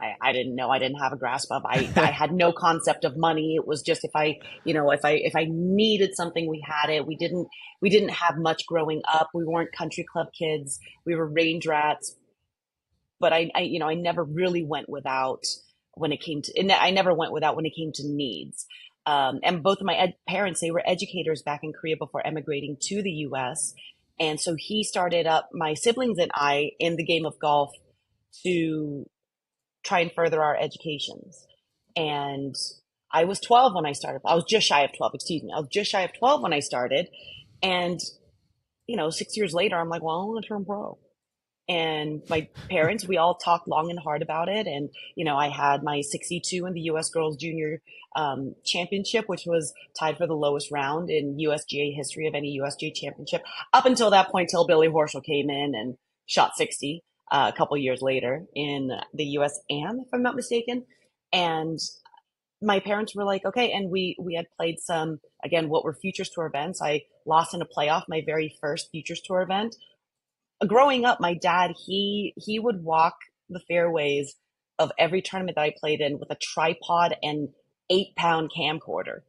know. I didn't have a grasp of. I had no concept of money. It was just if I needed something, we had it. We didn't have much growing up. We weren't country club kids. We were range rats. But I never really went without when it came to, and I never went without when it came to needs. And both of my parents, they were educators back in Korea before emigrating to the US. And so he started up my siblings and I in the game of golf to try and further our educations. And I was 12 when I started. I was just shy of 12, excuse me. I was just shy of 12 when I started. And, 6 years later, I'm like, well, I'm going to turn pro. And my parents, we all talked long and hard about it. And, I had my 62 in the US Girls Junior Championship, which was tied for the lowest round in USGA history of any USGA championship. Up until that point, till Billy Horschel came in and shot 60 a couple years later in the US Am, if I'm not mistaken. And my parents were like, okay. And we had played some, again, what were Futures Tour events. I lost in a playoff, my very first Futures Tour event. Growing up, my dad, he would walk the fairways of every tournament that I played in with a tripod and 8-pound camcorder.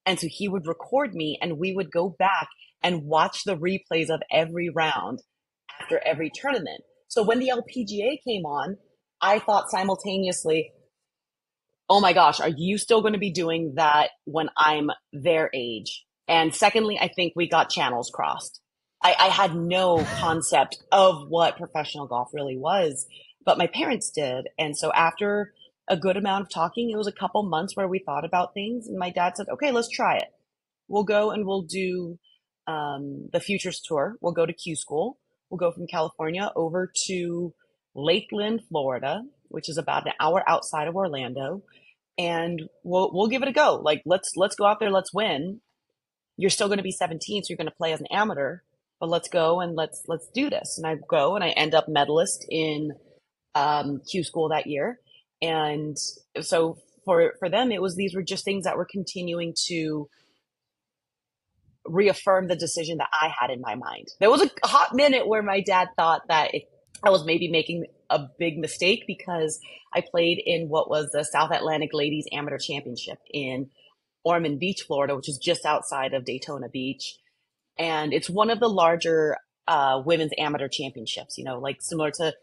And so he would record me and we would go back and watch the replays of every round after every tournament. So when the LPGA came on, I thought simultaneously, oh my gosh, are you still going to be doing that when I'm their age? And secondly, I think we got channels crossed. I had no concept of what professional golf really was, but my parents did. And so after a good amount of talking, it was a couple months where we thought about things. And my dad said, okay, let's try it. We'll go and we'll do the Futures Tour. We'll go to Q School. We'll go from California over to Lakeland, Florida, which is about an hour outside of Orlando, and we'll give it a go. Like, let's go out there, let's win. You're still going to be 17, so you're going to play as an amateur, but let's go and let's do this. And I go and I end up medalist in Q School that year. And so for them, these were just things that were continuing to reaffirm the decision that I had in my mind. There was a hot minute where my dad thought that I was maybe making a big mistake because I played in what was the South Atlantic Ladies Amateur Championship in Ormond Beach, Florida, which is just outside of Daytona Beach. And it's one of the larger women's amateur championships, like similar to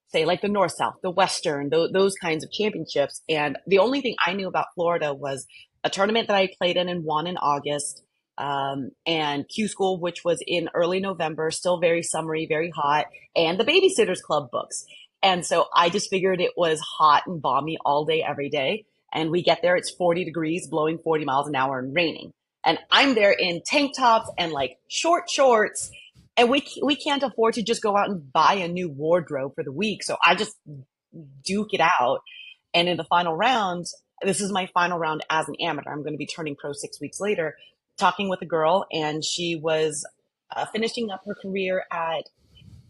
say like the North South, the Western, those kinds of championships. And the only thing I knew about Florida was a tournament that I played in and won in August, and Q School, which was in early November, still very summery, very hot, and the Babysitters Club books. And so I just figured it was hot and balmy all day, every day. And we get there, it's 40 degrees, blowing 40 miles an hour and raining. And I'm there in tank tops and like short shorts, and we can't afford to just go out and buy a new wardrobe for the week. So I just duke it out. And in the final round, this is my final round as an amateur. I'm going to be turning pro 6 weeks later, talking with a girl, and she was finishing up her career at,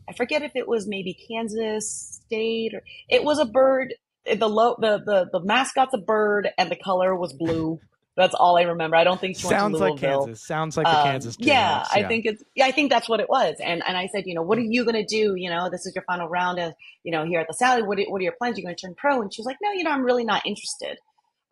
I forget if it was maybe Kansas State, or it was a bird. The mascot's a bird and the color was blue. That's all I remember. I don't think she went to Sounds like Louisville. Kansas. Sounds like the Kansas Yeah, Jayhawks. I think I think that's what it was. And I said, what are you going to do? This is your final round of, here at the Sally. What are your plans? You're going to turn pro? And she was like, no, I'm really not interested.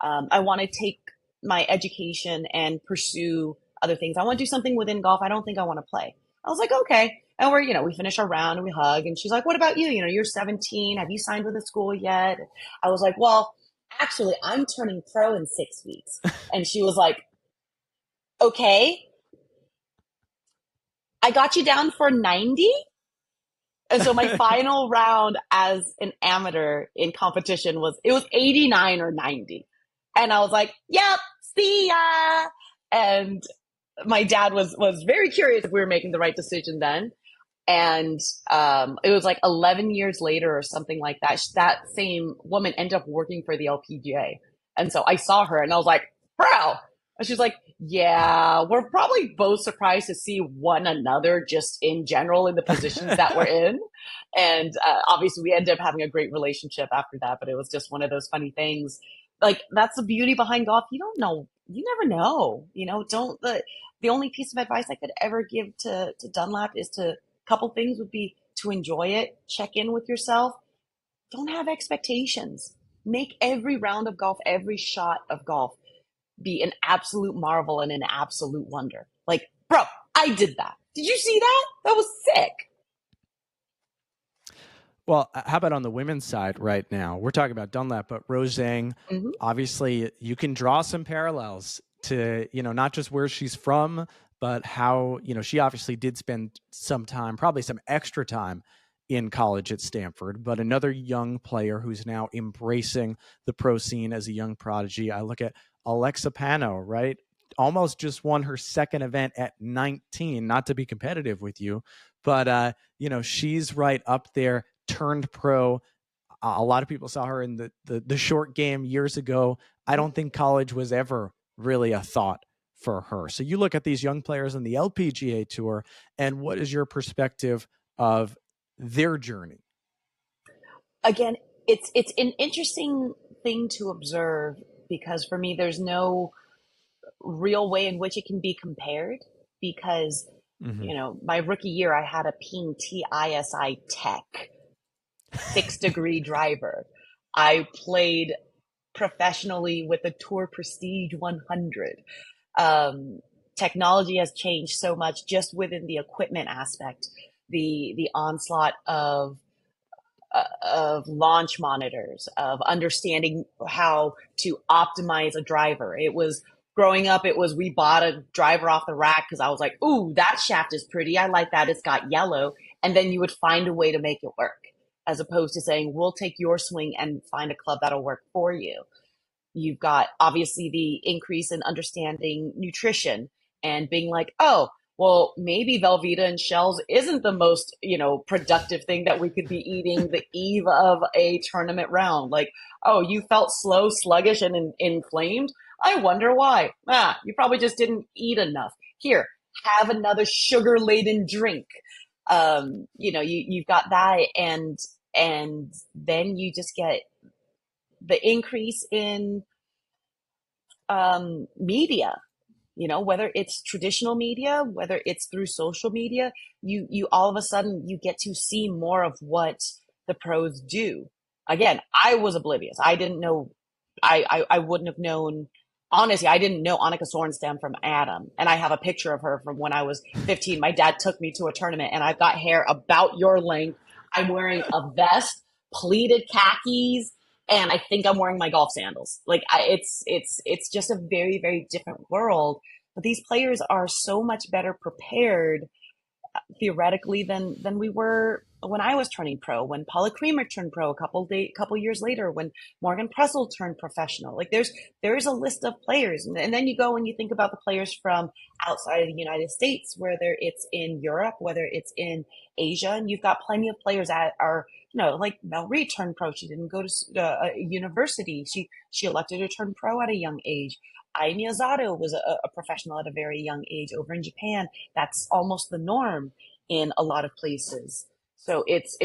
I want to take my education and pursue other things. I want to do something within golf. I don't think I want to play. I was like, okay. And we finish our round and we hug. And she's like, what about you? You're 17. Have you signed with a school yet? I was like, well, actually, I'm turning pro in 6 weeks. And she was like, okay, I got you down for 90. And so my final round as an amateur in competition was 89 or 90. And I was like, yep, see ya. And my dad was very curious if we were making the right decision then. And it was like 11 years later or something like that. That same woman ended up working for the LPGA. And so I saw her and I was like, bro. And she's like, yeah, we're probably both surprised to see one another just in general in the positions that we're in. And obviously we ended up having a great relationship after that. But it was just one of those funny things. Like, that's the beauty behind golf. You don't know. You never know. The only piece of advice I could ever give to Dunlap is couple things would be to enjoy it, check in with yourself, don't have expectations. Make every round of golf, every shot of golf be an absolute marvel and an absolute wonder. Like, bro, I did that. Did you see that? That was sick. Well, how about on the women's side right now? We're talking about Dunlap, but Rose Zhang, obviously you can draw some parallels to, not just where she's from, but how, she obviously did spend some time, probably some extra time in college at Stanford, but another young player who's now embracing the pro scene as a young prodigy. I look at Alexa Pano, right? Almost just won her second event at 19, not to be competitive with you, but, she's right up there, turned pro. A lot of people saw her in the short game years ago. I don't think college was ever really a thought for her. So you look at these young players on the LPGA Tour, and what is your perspective of their journey? Again, it's an interesting thing to observe because for me, there's no real way in which it can be compared because, my rookie year, I had a Ping TISI Tech 6-degree driver. I played professionally with the Tour Prestige 100. Technology has changed so much just within the equipment aspect, the onslaught of launch monitors, of understanding how to optimize a driver. It was growing up, we bought a driver off the rack because I was like, ooh, that shaft is pretty. I like that. It's got yellow. And then you would find a way to make it work, as opposed to saying, we'll take your swing and find a club that'll work for you. You've got obviously the increase in understanding nutrition and being like, oh, well, maybe Velveeta and shells isn't the most, productive thing that we could be eating the eve of a tournament round. Like, oh, you felt slow, sluggish, and inflamed? I wonder why. You probably just didn't eat enough. Here, have another sugar-laden drink. You've got that, and then you just get the increase in media, whether it's traditional media, whether it's through social media, you all of a sudden you get to see more of what the pros do. Again, I was oblivious. I didn't know, I wouldn't have known. Honestly, I didn't know Annika Sorenstam from Adam. And I have a picture of her from when I was 15. My dad took me to a tournament and I've got hair about your length. I'm wearing a vest pleated khakis, and I think I'm wearing my golf sandals. Like it's just a very, very different world. But these players are so much better prepared theoretically than we were when I was turning pro, when Paula Creamer turned pro couple years later, when Morgan Pressel turned professional. Like there's a list of players, and then you go and you think about the players from outside of the United States, whether it's in Europe, whether it's in Asia, and you've got plenty of players that are, like Mel Reid turned pro. She didn't go to a university. She elected to turn pro at a young age. Ai Miyazato was a professional at a very young age over in Japan. That's almost the norm in a lot of places. So it's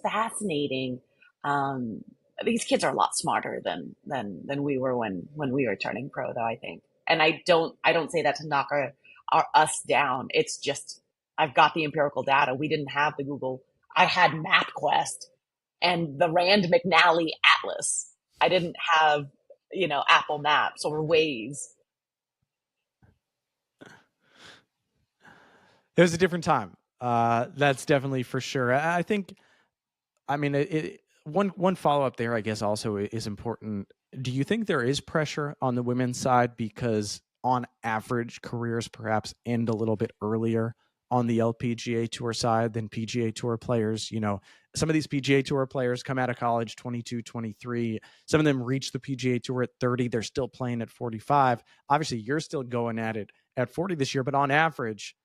fascinating. These kids are a lot smarter than we were when we were turning pro, though, I think. And I don't say that to knock us down. It's just I've got the empirical data. We didn't have the Google. I had MapQuest and the Rand McNally Atlas. I didn't have Apple Maps or Waze. It was a different time. That's definitely for sure. I think, I mean, one follow up there, I guess, also is important. Do you think there is pressure on the women's side because, on average, careers perhaps end a little bit earlier on the LPGA Tour side than PGA Tour players? Some of these PGA Tour players come out of college 22, 23. Some of them reach the PGA Tour at 30. They're still playing at 45. Obviously, you're still going at it at 40 this year, but on average,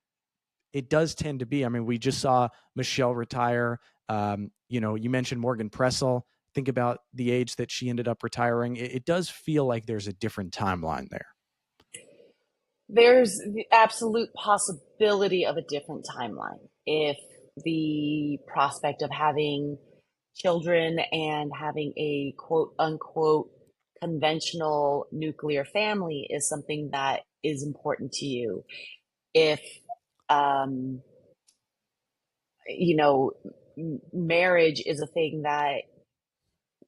it does tend to be. I mean, we just saw Michelle retire. You mentioned Morgan Pressel. Think about the age that she ended up retiring. It does feel like there's a different timeline there. There's the absolute possibility of a different timeline if the prospect of having children and having a quote unquote conventional nuclear family is something that is important to you. If um, marriage is a thing that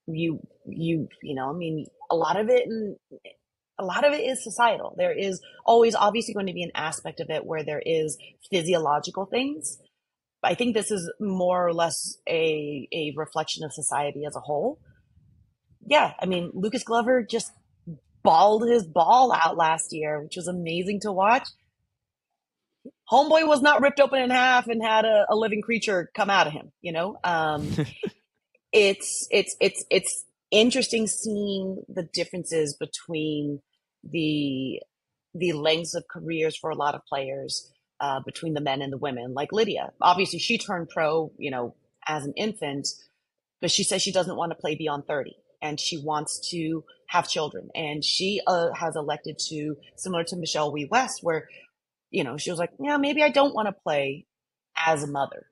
I mean, a lot of it is societal. There is always obviously going to be an aspect of it where there is physiological things. I think this is more or less a reflection of society as a whole. Yeah, I mean, Lucas Glover just balled his ball out last year, which was amazing to watch. Homeboy was not ripped open in half and had a living creature come out of him. It's interesting seeing the differences between the lengths of careers for a lot of players, between the men and the women. Like Lydia, obviously she turned pro, as an infant, but she says she doesn't want to play beyond 30 and she wants to have children. And she has elected to, similar to Michelle Wie West, where she was like, yeah, maybe I don't want to play as a mother.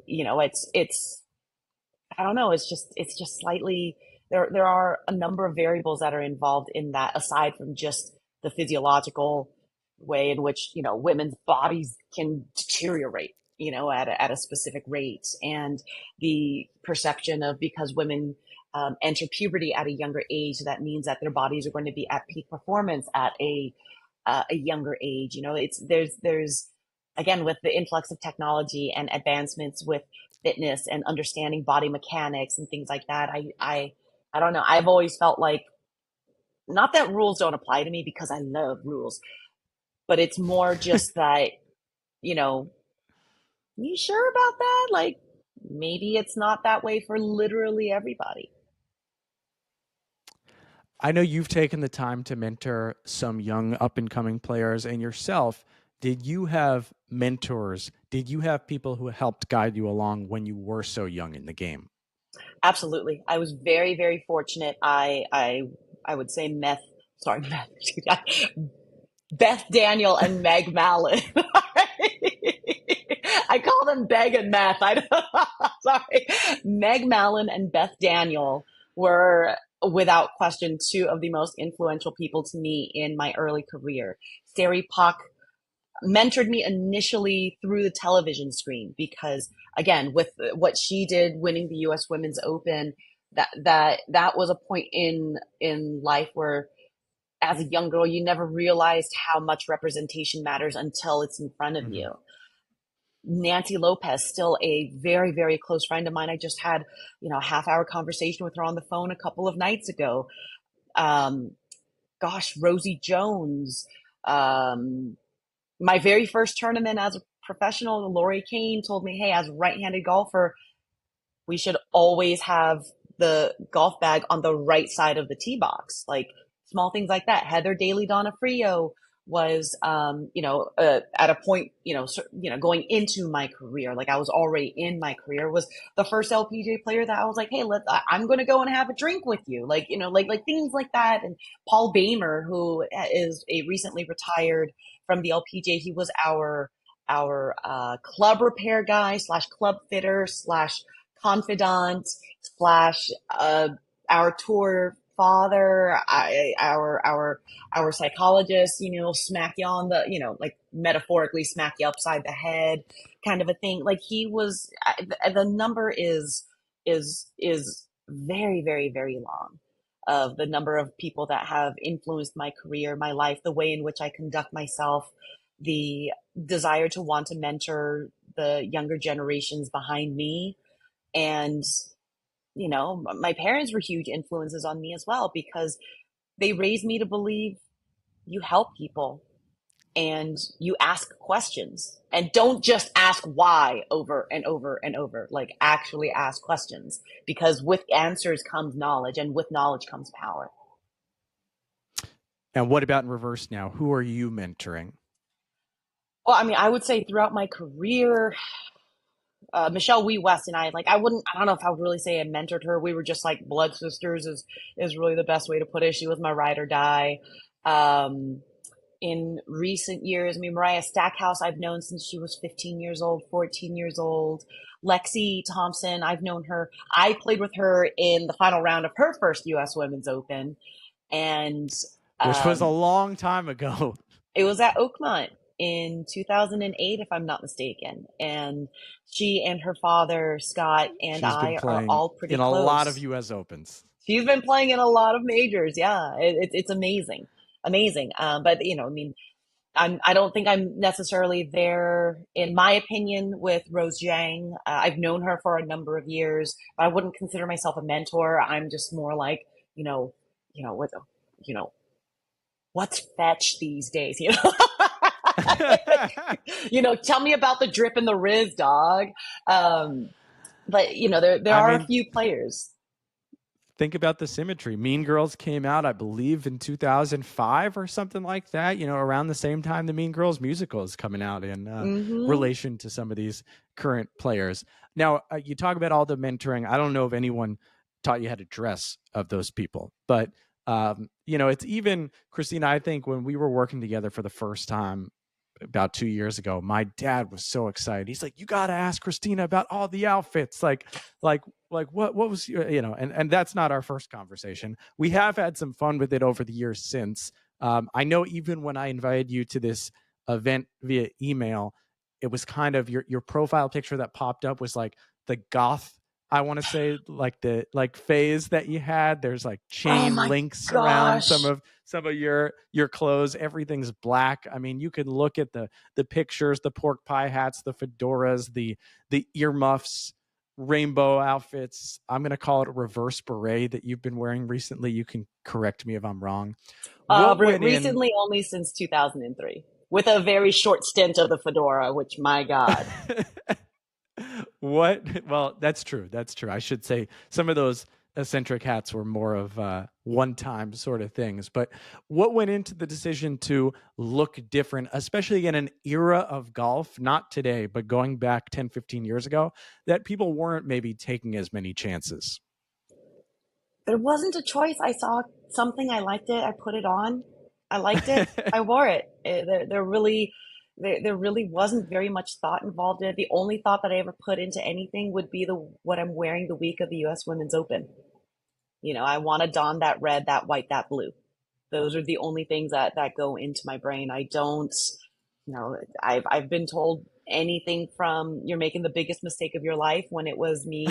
It's I don't know. It's just slightly there are a number of variables that are involved in that, aside from just the physiological way in which women's bodies can deteriorate at a specific rate, and the perception of, because women enter puberty at a younger age, that means that their bodies are going to be at peak performance at a younger age. There's again, with the influx of technology and advancements with fitness and understanding body mechanics and things like that. I don't know. I've always felt like, not that rules don't apply to me, because I love rules, but it's more just that, you sure about that? Like, maybe it's not that way for literally everybody. I know you've taken the time to mentor some young up and coming players, and yourself. Did you have mentors? Did you have people who helped guide you along when you were so young in the game? Absolutely. I was very, very fortunate. I would say Beth Daniel and Meg Mallon. I call them Beg and Meth. Sorry. Meg Mallon and Beth Daniel were, without question, two of the most influential people to me in my early career. Sari Pak mentored me initially through the television screen, because again, with what she did winning the US Women's Open, that was a point in life where, as a young girl, you never realized how much representation matters until it's in front of you. Nancy Lopez, still a very, very close friend of mine. I just had, a half-hour conversation with her on the phone a couple of nights ago. Um, Rosie Jones. My very first tournament as a professional, Rory told me, hey, as a right-handed golfer, we should always have the golf bag on the right side of the tee box. Like small things like that. Heather Daly Donofrio was, at a point, going into my career, like I was already in my career, was the first LPGA player that I was like, hey, I'm going to go and have a drink with you. Like, like things like that. And Paul Bamer, who is a recently retired from the LPGA, he was our club repair guy / club fitter / confidant slash our tour father, our psychologist, smack you on the, like metaphorically smack you upside the head kind of a thing. Like he was, the number is very, very, very long of the number of people that have influenced my career, my life, the way in which I conduct myself, the desire to want to mentor the younger generations behind me. And, my parents were huge influences on me as well, because they raised me to believe you help people and you ask questions, and don't just ask why over and over and over, like actually ask questions, because with answers comes knowledge, and with knowledge comes power. And what about in reverse now? Who are you mentoring? Well, I mean, I would say throughout my career, Michelle Wee West and I don't know if I would really say I mentored her. We were just like blood sisters is really the best way to put it. She was my ride or die. In recent years, I mean, Mariah Stackhouse, I've known since she was 15 years old, 14 years old. Lexi Thompson, I've known her. I played with her in the final round of her first U.S. Women's Open. And which was a long time ago. It was at Oakmont in 2008, if I'm not mistaken. And she and her father, Scott, and I are all pretty in close. A lot of U.S. Opens. She's been playing in a lot of majors. Yeah, it's amazing. Amazing. But, I mean, I don't think I'm necessarily there, in my opinion, with Rose Zhang. I've known her for a number of years. I wouldn't consider myself a mentor. I'm just more like, what's fetch these days, tell me about the drip and the Riz, dog. But there are a few players. Think about the symmetry. Mean Girls came out, I believe, in 2005 or something like that, around the same time the Mean Girls musical is coming out in relation to some of these current players. Now, you talk about all the mentoring. I don't know if anyone taught you how to dress of those people, but it's even, Christina, I think when we were working together for the first time about 2 years ago, my dad was so excited. He's like, you got to ask Christina about all the outfits. Like what was, and that's not our first conversation. We have had some fun with it over the years since. I know even when I invited you to this event via email, it was kind of your profile picture that popped up was like the goth, I want to say, like the phase that you had. There's like chain links around some of your clothes. Everything's black. I mean, you can look at the pictures, the pork pie hats, the fedoras, the earmuffs, rainbow outfits. I'm going to call it a reverse beret that you've been wearing recently. You can correct me if I'm wrong. Recently, only since 2003, with a very short stint of the fedora, which, my God. Well, that's true. I should say some of those eccentric hats were more of one-time sort of things. But what went into the decision to look different, especially in an era of golf, not today, but going back 10, 15 years ago, that people weren't maybe taking as many chances? There wasn't a choice. I saw something, I liked it, I put it on. I liked it, I wore it. There really wasn't very much thought involved in it. The only thought that I ever put into anything would be what I'm wearing the week of the U.S. Women's Open. I want to don that red, that white, that blue. Those are the only things that go into my brain. I don't, I've been told anything from you're making the biggest mistake of your life, when it was me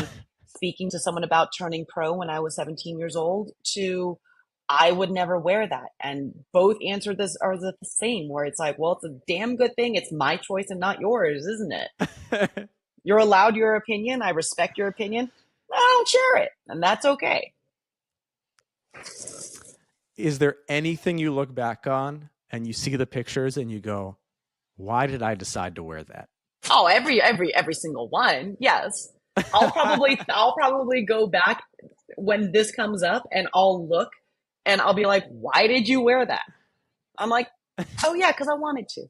speaking to someone about turning pro when I was 17 years old, to I would never wear that. And both answered this are the same, where it's like, well, it's a damn good thing. It's my choice and not yours, isn't it? You're allowed your opinion. I respect your opinion. I don't share it, and that's okay. Is there anything you look back on and you see the pictures and you go, why did I decide to wear that? Oh, every single one. Yes. I'll probably go back when this comes up and I'll look and I'll be like, why did you wear that? I'm like, oh yeah, because I wanted to.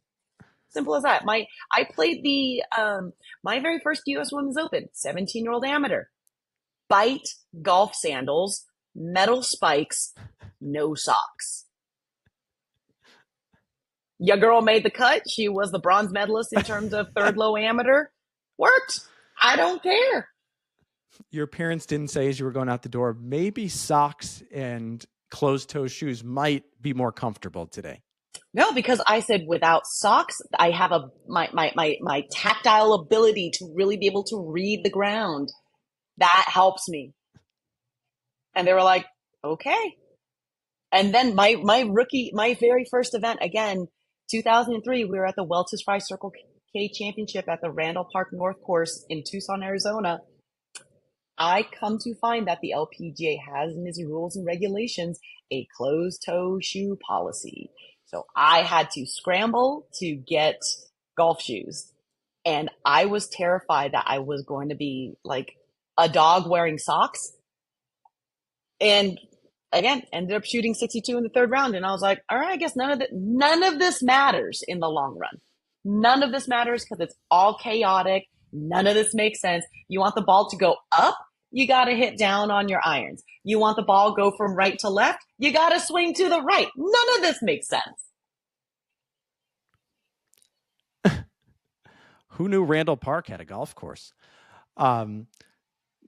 Simple as that. I played the my very first US Women's Open, 17-year-old amateur. Bite golf sandals, metal spikes, no socks. Your girl made the cut. She was the bronze medalist in terms of third low amateur. Worked. I don't care. Your parents didn't say as you were going out the door, maybe socks and closed-toe shoes might be more comfortable today. No, because I said without socks, I have my tactile ability to really be able to read the ground. That helps me. And they were like, okay. And then my very first event, again, 2003, we were at the Welch's Fry Circle K Championship at the Randall Park North Course in Tucson, Arizona. I come to find that the LPGA has in its rules and regulations a closed-toe shoe policy. So I had to scramble to get golf shoes. And I was terrified that I was going to be like a dog wearing socks. And again, ended up shooting 62 in the third round. And I was like, all right, I guess none of this matters in the long run. None of this matters because it's all chaotic. None of this makes sense. You want the ball to go up? You got to hit down on your irons. You want the ball go from right to left? You got to swing to the right. None of this makes sense. Who knew Randall Park had a golf course? I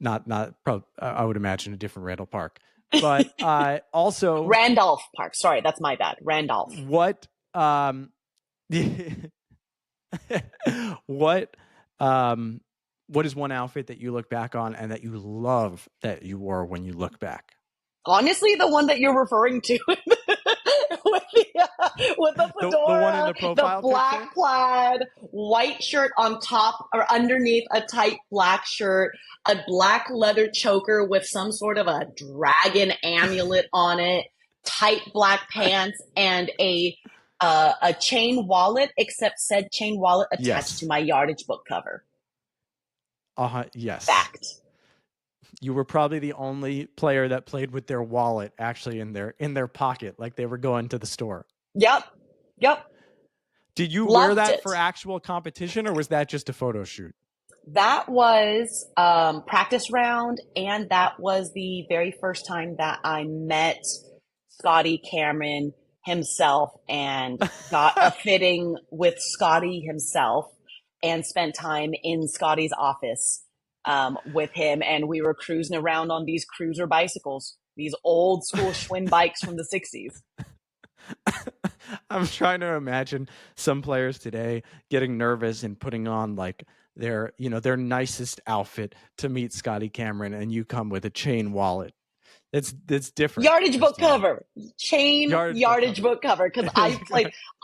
would imagine a different Randall Park, but also Randolph Park. Sorry, that's my bad. Randolph. What what is one outfit that you look back on and that you love that you wore when you look back? Honestly, the one that you're referring to with the fedora, the one in the profile the black picture? plaid, white shirt on top or underneath a tight black shirt, a black leather choker with some sort of a dragon amulet on it, tight black pants, and a chain wallet, except said chain wallet attached to my yardage book cover. Yes. Fact. You were probably the only player that played with their wallet actually in their pocket, like they were going to the store. Yep. Did you Loved wear that it. for actual competition, or was that just a photo shoot? That was practice round, and that was the very first time that I met Scotty Cameron himself and got a fitting with Scotty himself and spent time in Scotty's office with him, and we were cruising around on these cruiser bicycles, these old school Schwinn bikes from the 60s. I'm trying to imagine some players today getting nervous and putting on like their nicest outfit to meet Scotty Cameron, and you come with a chain wallet. It's different. Yardage book cover, chain yardage book cover. Because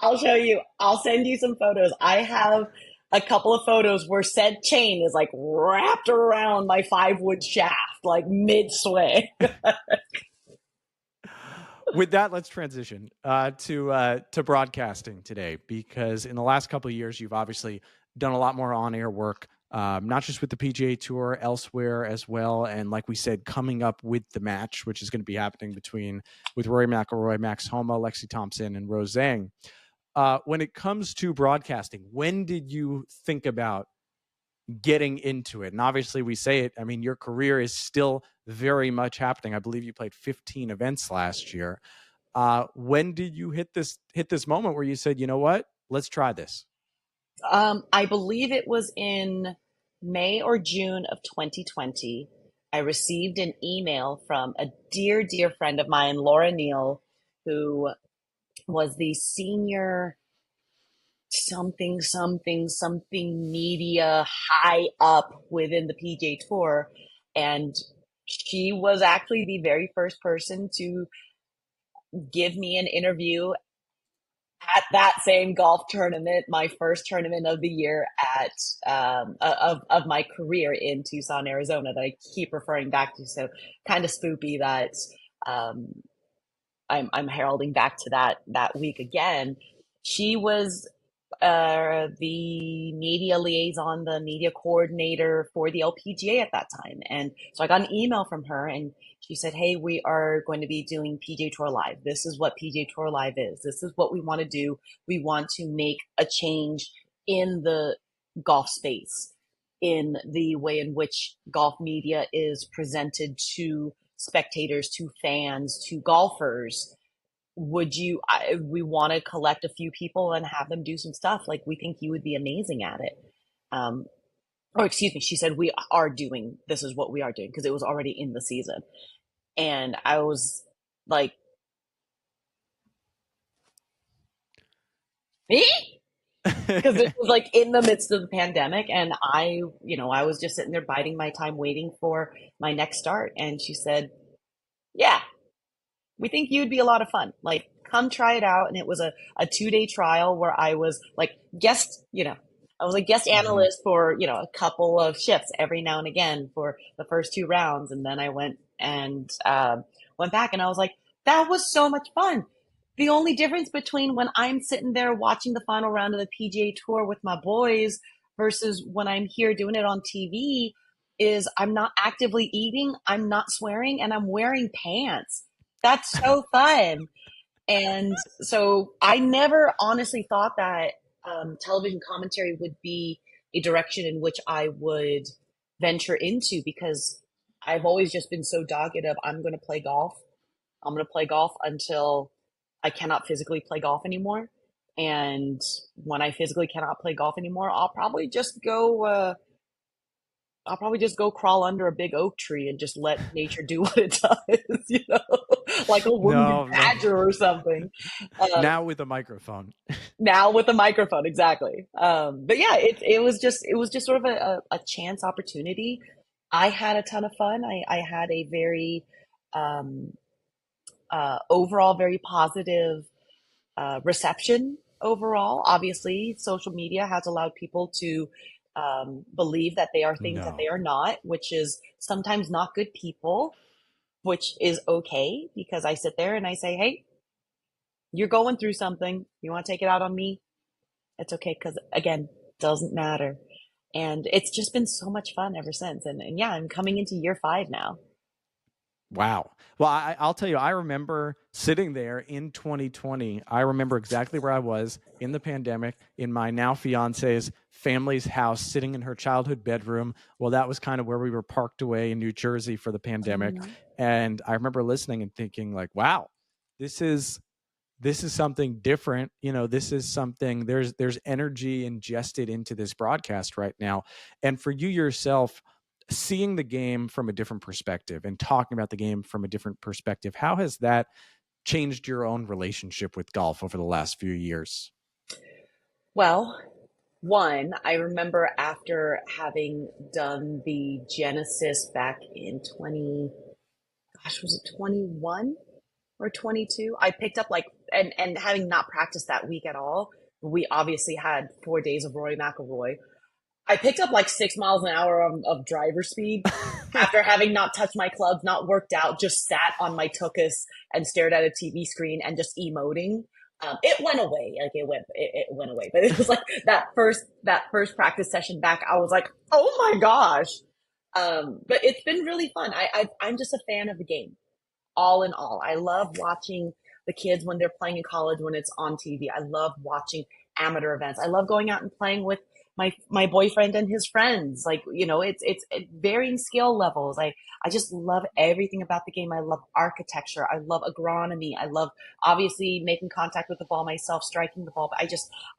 I'll show you. I'll send you some photos. I have a couple of photos where said chain is like wrapped around my 5-wood shaft, like mid swing. With that, let's transition to broadcasting today, because in the last couple of years, you've obviously done a lot more on-air work, not just with the PGA Tour, elsewhere as well. And like we said, coming up with the match, which is going to be happening with Rory McIlroy, Max Homa, Lexi Thompson, and Rose Zhang. When it comes to broadcasting, when did you think about getting into it? And obviously we say it, I mean, your career is still very much happening. I believe you played 15 events last year. When did you hit this moment where you said, you know what, let's try this? I believe it was in May or June of 2020. I received an email from a dear friend of mine, Laura Neal, who was the senior something media high up within the PGA Tour. And she was actually the very first person to give me an interview at that same golf tournament, my first tournament of the year at of my career in Tucson, Arizona, that I keep referring back to. So kind of spoopy that um, I'm heralding back to that week again. She was the media liaison, the media coordinator for the LPGA at that time. And so I got an email from her and she said, "Hey, we are going to be doing PGA Tour Live. This is what PGA Tour Live is. This is what we want to do. We want to make a change in the golf space, in the way in which golf media is presented to spectators, to fans, to golfers. We want to collect a few people and have them do some stuff. Like, we think you would be amazing at it." Um, or excuse me, she said, this is what we are doing, because it was already in the season. And I was like, me? Because it was like in the midst of the pandemic. And I was just sitting there biding my time, waiting for my next start. And she said, "Yeah, we think you'd be a lot of fun. Like, come try it out." And it was a 2-day trial where I was like I was a guest Mhm. analyst for, a couple of shifts every now and again for the first 2 rounds. And then I went back and I was like, that was so much fun. The only difference between when I'm sitting there watching the final round of the PGA Tour with my boys versus when I'm here doing it on TV is I'm not actively eating, I'm not swearing, and I'm wearing pants. That's so fun. And so I never honestly thought that television commentary would be a direction in which I would venture into, because I've always just been so dogged of, I'm going to play golf. I'm going to play golf until I cannot physically play golf anymore. And when I physically cannot play golf anymore, I'll probably just go crawl under a big oak tree and just let nature do what it does, like a wounded No, no. badger or something. Now with a microphone. Now with a microphone, exactly. But yeah, it was just sort of a chance opportunity. I had a ton of fun. I had a very um, overall very positive reception overall. Obviously, social media has allowed people to believe that they are things that they No. are not, which is sometimes not good people, which is okay, because I sit there and I say, "Hey, you're going through something. You want to take it out on me? It's okay," because again, doesn't matter. And it's just been so much fun ever since. And yeah, I'm coming into year 5 now. Wow. Well, I'll tell you, I remember sitting there in 2020. I remember exactly where I was in the pandemic, in my now fiance's family's house, sitting in her childhood bedroom. Well, that was kind of where we were parked away in New Jersey for the pandemic. Mhm. And I remember listening and thinking, like, wow, this is something different. This is something, there's energy ingested into this broadcast right now. And for you yourself, seeing the game from a different perspective and talking about the game from a different perspective, how has that changed your own relationship with golf over the last few years? Well, one, I remember after having done the Genesis back in 20, gosh, was it 21 or 22? I picked up like, and having not practiced that week at all, we obviously had 4 days of Rory McIlroy. I picked up like 6 miles an hour of driver speed after having not touched my clubs, not worked out, just sat on my tuchus and stared at a TV screen and just emoting. It went away, like it went away. But it was like that first practice session back, I was like, oh my gosh. But it's been really fun. I'm just a fan of the game, all in all. I love watching the kids when they're playing in college, when it's on TV. I love watching amateur events. I love going out and playing with my boyfriend and his friends. Like, it's at varying skill levels. I just love everything about the game. I love architecture. I love agronomy. I love obviously making contact with the ball myself, striking the ball. But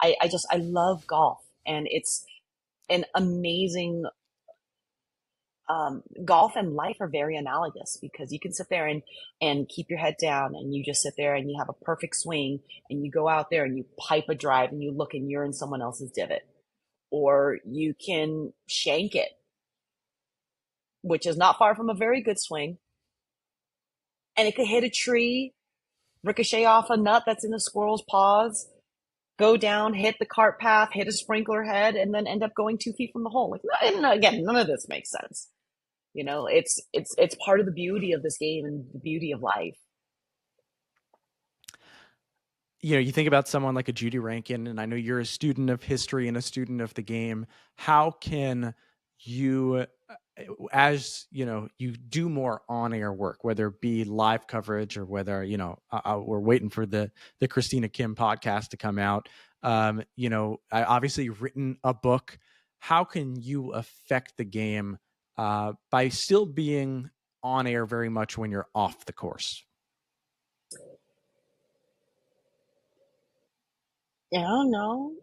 I love golf, and it's an amazing golf and life are very analogous, because you can sit there and keep your head down, and you just sit there and you have a perfect swing, and you go out there and you pipe a drive and you look and you're in someone else's divot, or you can shank it, which is not far from a very good swing, and it could hit a tree ricochet off a nut that's in a squirrel's paws, go down, hit the cart path, hit a sprinkler head, and then end up going 2 feet from the hole. Like, again, none of this makes sense. It's part of the beauty of this game and the beauty of life. You think about someone like a Judy Rankin, and I know you're a student of history and a student of the game. How can you, as you do more on-air work, whether it be live coverage or whether we're waiting for the Christina Kim podcast to come out. I obviously written a book. How can you affect the game by still being on air very much when you're off the course? I don't know.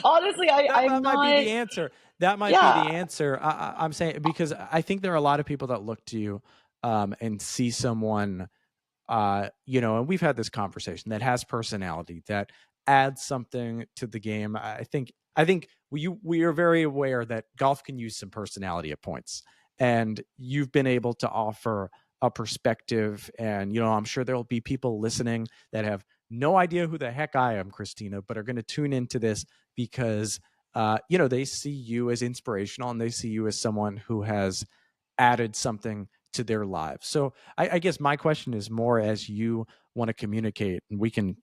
Honestly, I'm might not. be the answer. That might be the answer. I'm saying, because I think there are a lot of people that look to you and see someone, and we've had this conversation, that has personality, that adds something to the game. I think we are very aware that golf can use some personality at points, and you've been able to offer a perspective. And I'm sure there will be people listening that have no idea who the heck I am, Christina, but are going to tune into this because they see you as inspirational, and they see you as someone who has added something to their lives. So I guess my question is more, as you want to communicate, and we can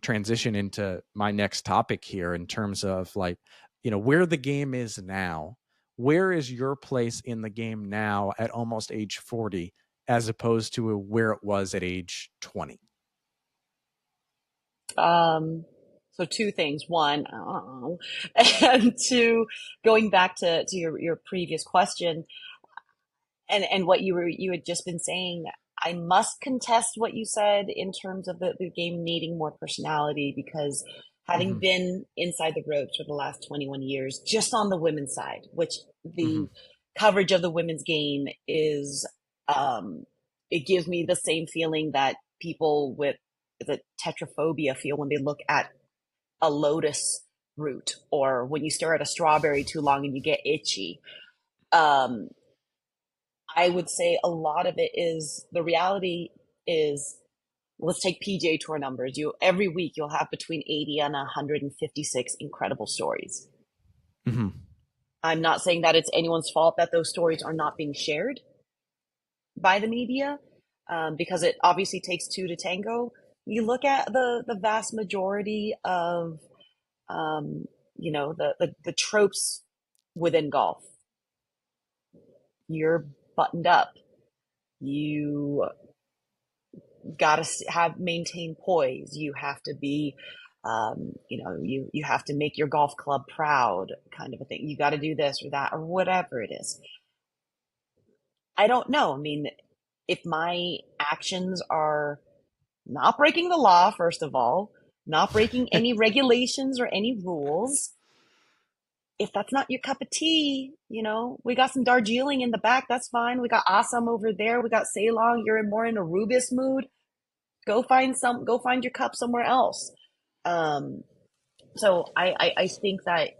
transition into my next topic here in terms of where the game is now. Where is your place in the game now at almost age 40, as opposed to where it was at age 20? So two things. One, and two, going back to your previous question and what you had just been saying, I must contest what you said in terms of the game needing more personality, because having been inside the ropes for the last 21 years, just on the women's side, which the coverage of the women's game is, it gives me the same feeling that people with the tetraphobia feel when they look at a lotus root, or when you stare at a strawberry too long and you get itchy. I would say a lot of it is, the reality is, let's take PGA Tour numbers. Every week you'll have between 80 and 156 incredible stories. I'm not saying that it's anyone's fault that those stories are not being shared by the media, because it obviously takes two to tango. You look at the vast majority of the tropes within golf. You're buttoned up. You got to maintain poise. You have to be, you have to make your golf club proud, kind of a thing. You got to do this or that or whatever it is. I don't know. I mean, if my actions are not breaking the law, first of all, not breaking any regulations or any rules, if that's not your cup of tea, we got some Darjeeling in the back. That's fine. We got Assam over there. We got Ceylon. You're more in a Rubis mood. Go find your cup somewhere else. So I think that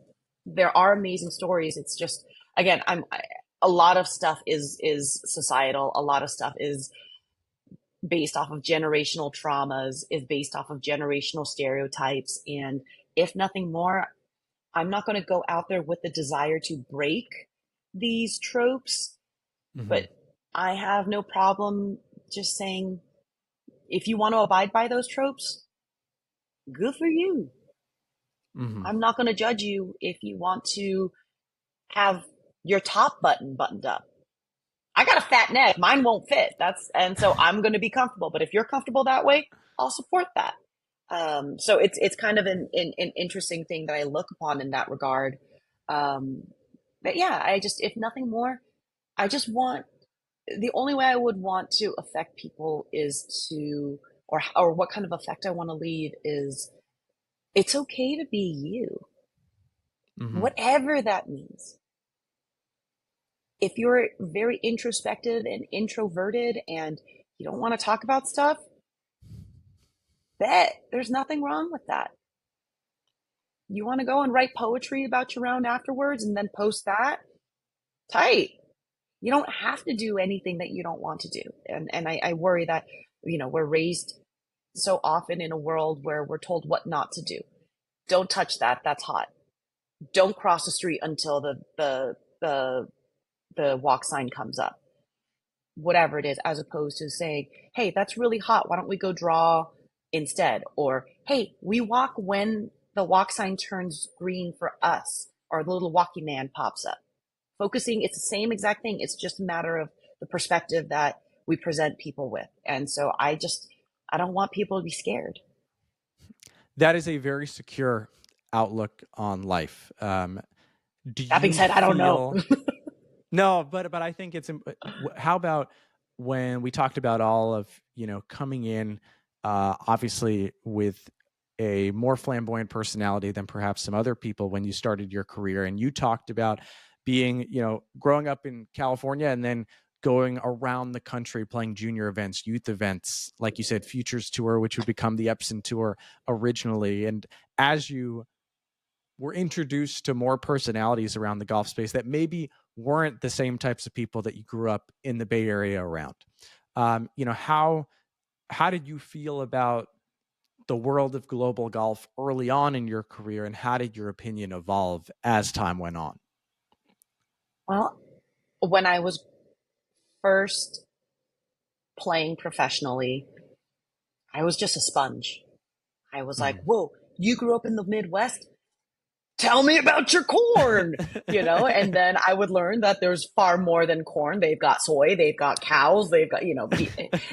there are amazing stories. It's just, again, a lot of stuff is societal. A lot of stuff is based off of generational traumas, is based off of generational stereotypes. And if nothing more, I'm not going to go out there with the desire to break these tropes, but I have no problem just saying, if you want to abide by those tropes, good for you. I'm not going to judge you if you want to have your top buttoned up. I got a fat neck. Mine won't fit. And so I'm going to be comfortable. But if you're comfortable that way, I'll support that. So it's kind of an interesting thing that I look upon in that regard. But yeah, if nothing more, I just want, the only way I would want to affect people is to, or what kind of effect I want to leave is, it's okay to be you, whatever that means. If you're very introspective and introverted and you don't want to talk about stuff, there's nothing wrong with that. You want to go and write poetry about your round afterwards and then post that? Tight. You don't have to do anything that you don't want to do. And I worry that We're raised so often in a world where we're told what not to do. Don't touch that. That's hot. Don't cross the street until the walk sign comes up. Whatever it is, as opposed to saying, hey, that's really hot. Why don't we go draw instead? Or, hey, we walk when the walk sign turns green for us, or the little walkie man pops up. Focusing, it's the same exact thing. It's just a matter of the perspective that we present people with. And so I don't want people to be scared. That is a very secure outlook on life. That being said, I don't know. No, but I think it's, how about when we talked about all of, coming in, obviously with a more flamboyant personality than perhaps some other people when you started your career. And you talked about being, growing up in California and then going around the country playing junior events, youth events, like you said, Futures Tour, which would become the Epson Tour originally. And as you were introduced to more personalities around the golf space that maybe weren't the same types of people that you grew up in the Bay Area around, how did you feel about the world of global golf early on in your career, and how did your opinion evolve as time went on? Well, when I was first playing professionally, I was just a sponge. I was like, whoa, you grew up in the Midwest? Tell me about your corn, and then I would learn that there's far more than corn. They've got soy, they've got cows, they've got,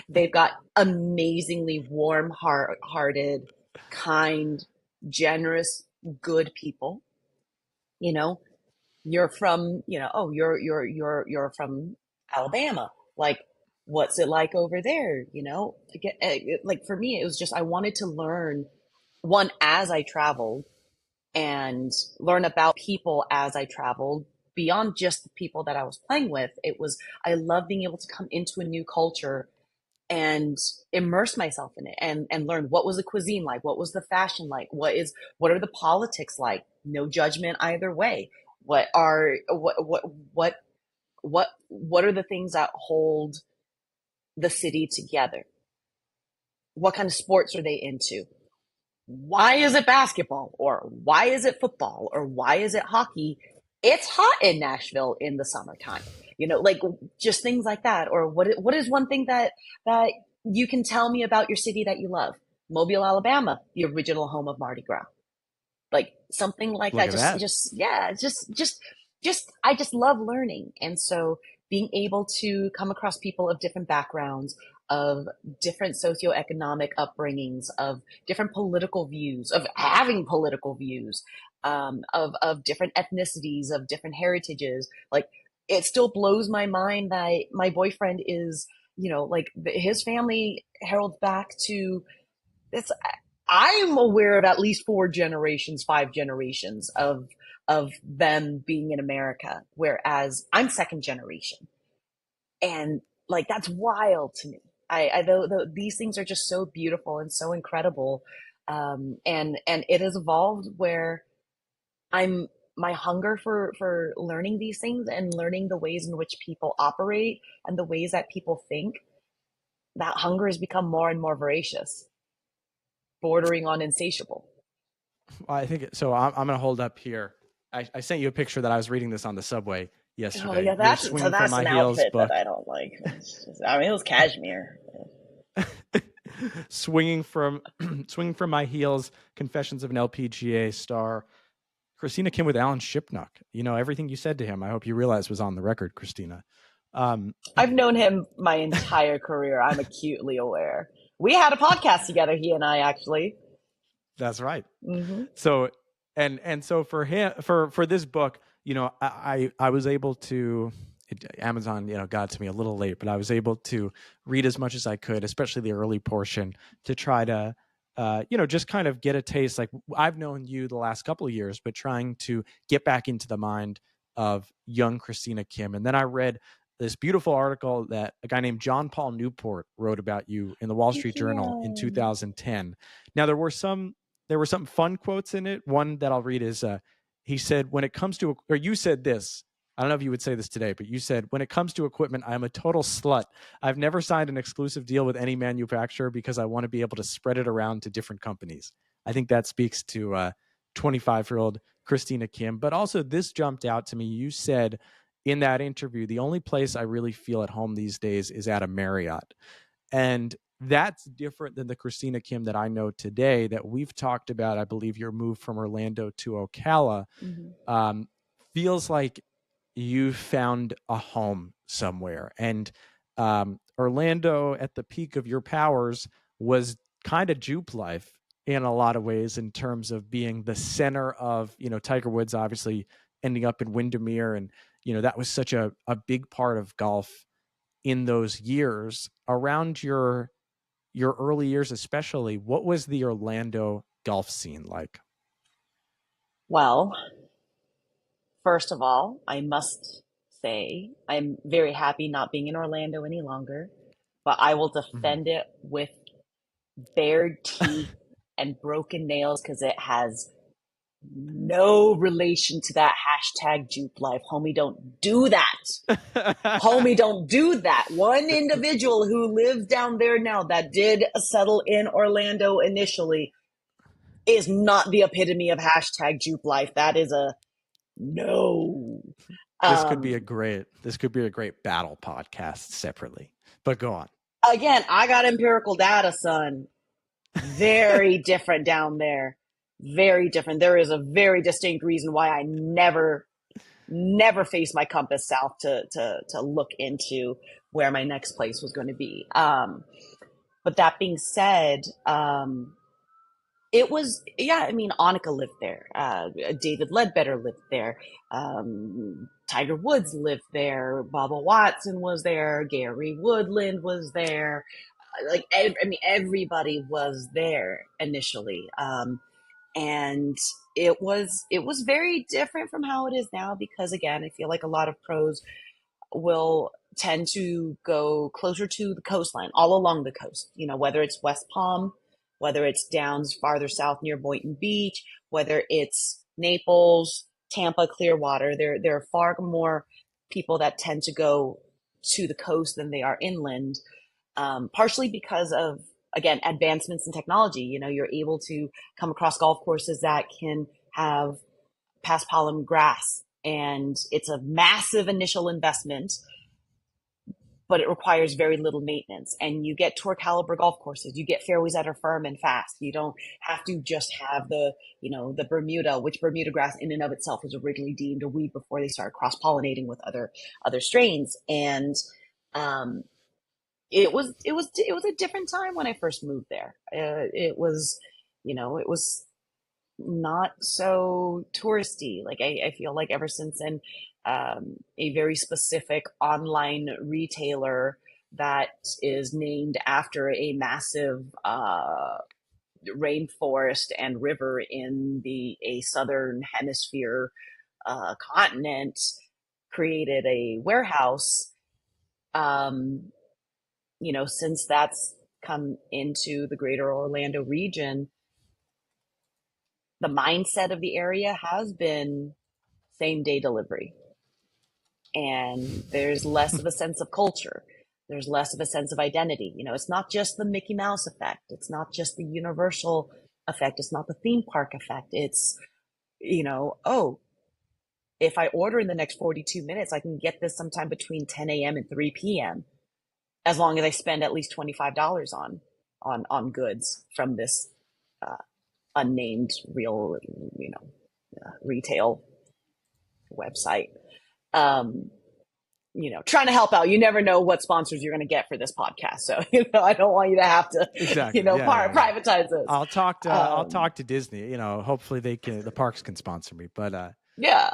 they've got amazingly warm-hearted, kind, generous, good people. You're from, you're from Alabama. Like, what's it like over there? To get, like, for me, it was just, I wanted to learn one as I traveled, and learn about people as I traveled beyond just the people that I was playing with. I love being able to come into a new culture and immerse myself in it, and learn what was the cuisine like, what was the fashion like, what are the politics like, no judgment either way. What are the things that hold the city together? What kind of sports are they into? Why is it basketball, or why is it football, or why is it hockey? It's hot in Nashville in the summertime, like just things like that. Or what is one thing that you can tell me about your city that you love? Mobile, Alabama, the original home of Mardi Gras, like something like that. I just love learning. And so being able to come across people of different backgrounds, of different socioeconomic upbringings, of different political views, of having political views, of different ethnicities, of different heritages. Like, it still blows my mind that my boyfriend is, like his family heralds back to this. I'm aware of at least 5 generations of them being in America, whereas I'm second generation. And like, that's wild to me. These things are just so beautiful and so incredible. And it has evolved where my hunger for learning these things and learning the ways in which people operate and the ways that people think, that hunger has become more and more voracious, bordering on insatiable. Well, I think so. I'm going to hold up here. I sent you a picture that I was reading this on the subway yesterday. Oh yeah, that's an outfit that I don't like. It was cashmere. swinging from my heels. Confessions of an LPGA star. Christina Kim with Alan Shipnuck. Everything you said to him, I hope you realize, was on the record, Christina. I've known him my entire career. I'm acutely aware. We had a podcast together, he and I, actually. That's right. Mm-hmm. So, and so for him, for this book, I was able to, Amazon, got to me a little late, but I was able to read as much as I could, especially the early portion, to try to, just kind of get a taste. Like, I've known you the last couple of years, but trying to get back into the mind of young Christina Kim. And then I read this beautiful article that a guy named John Paul Newport wrote about you in the Wall Street Journal in 2010. Now, there were some fun quotes in it. One that I'll read is, he said, when it comes to, or you said this, I don't know if you would say this today, but you said, when it comes to equipment, I'm a total slut. I've never signed an exclusive deal with any manufacturer because I want to be able to spread it around to different companies. I think that speaks to 25-year-old Christina Kim. But also, this jumped out to me. You said in that interview, the only place I really feel at home these days is at a Marriott. And that's different than the Christina Kim that I know today that we've talked about. I believe your move from Orlando to Ocala feels like you found a home somewhere. And Orlando, at the peak of your powers, was kind of jupe life in a lot of ways, in terms of being the center of, Tiger Woods obviously ending up in Windermere. And, that was such a big part of golf in those years. Around your early years, especially, what was the Orlando golf scene like? Well, first of all, I must say I'm very happy not being in Orlando any longer, but I will Mhm. defend it with bared teeth and broken nails because it has no relation to that hashtag jupe life. Homie, don't do that. Homie, don't do that. One individual who lives down there now that did settle in Orlando initially is not the epitome of hashtag jupe life. That is a no. Um, This could be a great battle podcast separately. But go on. Again, I got empirical data, son. Very different down there. Very different. There is a very distinct reason why I never faced my compass south to look into where my next place was going to be. But that being said, it was, yeah, I mean, Annika lived there. David Ledbetter lived there. Tiger Woods lived there. Bubba Watson was there. Gary Woodland was there. Everybody was there initially. And it was very different from how it is now because, again, I feel like a lot of pros will tend to go closer to the coastline, all along the coast, whether it's West Palm, whether it's down farther south near Boynton Beach, whether it's Naples, Tampa, Clearwater. There are far more people that tend to go to the coast than they are inland, partially because of, again, advancements in technology. You're able to come across golf courses that can have paspalum grass, and it's a massive initial investment, but it requires very little maintenance. And you get tour caliber golf courses. You get fairways that are firm and fast. You don't have to just have the Bermuda, which Bermuda grass in and of itself was originally deemed a weed before they started cross pollinating with other strains. And it was a different time when I first moved there. It was not so touristy. Like I feel like ever since then, a very specific online retailer that is named after a massive rainforest and river in a southern hemisphere continent created a warehouse. Um, since that's come into the greater Orlando region, the mindset of the area has been same day delivery. And there's less of a sense of culture. There's less of a sense of identity. It's not just the Mickey Mouse effect. It's not just the Universal effect. It's not the theme park effect. It's, oh, if I order in the next 42 minutes, I can get this sometime between 10 a.m. and 3 p.m. as long as I spend at least $25 on goods from this uh, unnamed real, retail website. Um, trying to help out. You never know what sponsors you're going to get for this podcast. So, I don't want you to have to, Exactly. Yeah. privatize this. I'll talk to Disney. Hopefully the parks can sponsor me. But Yeah.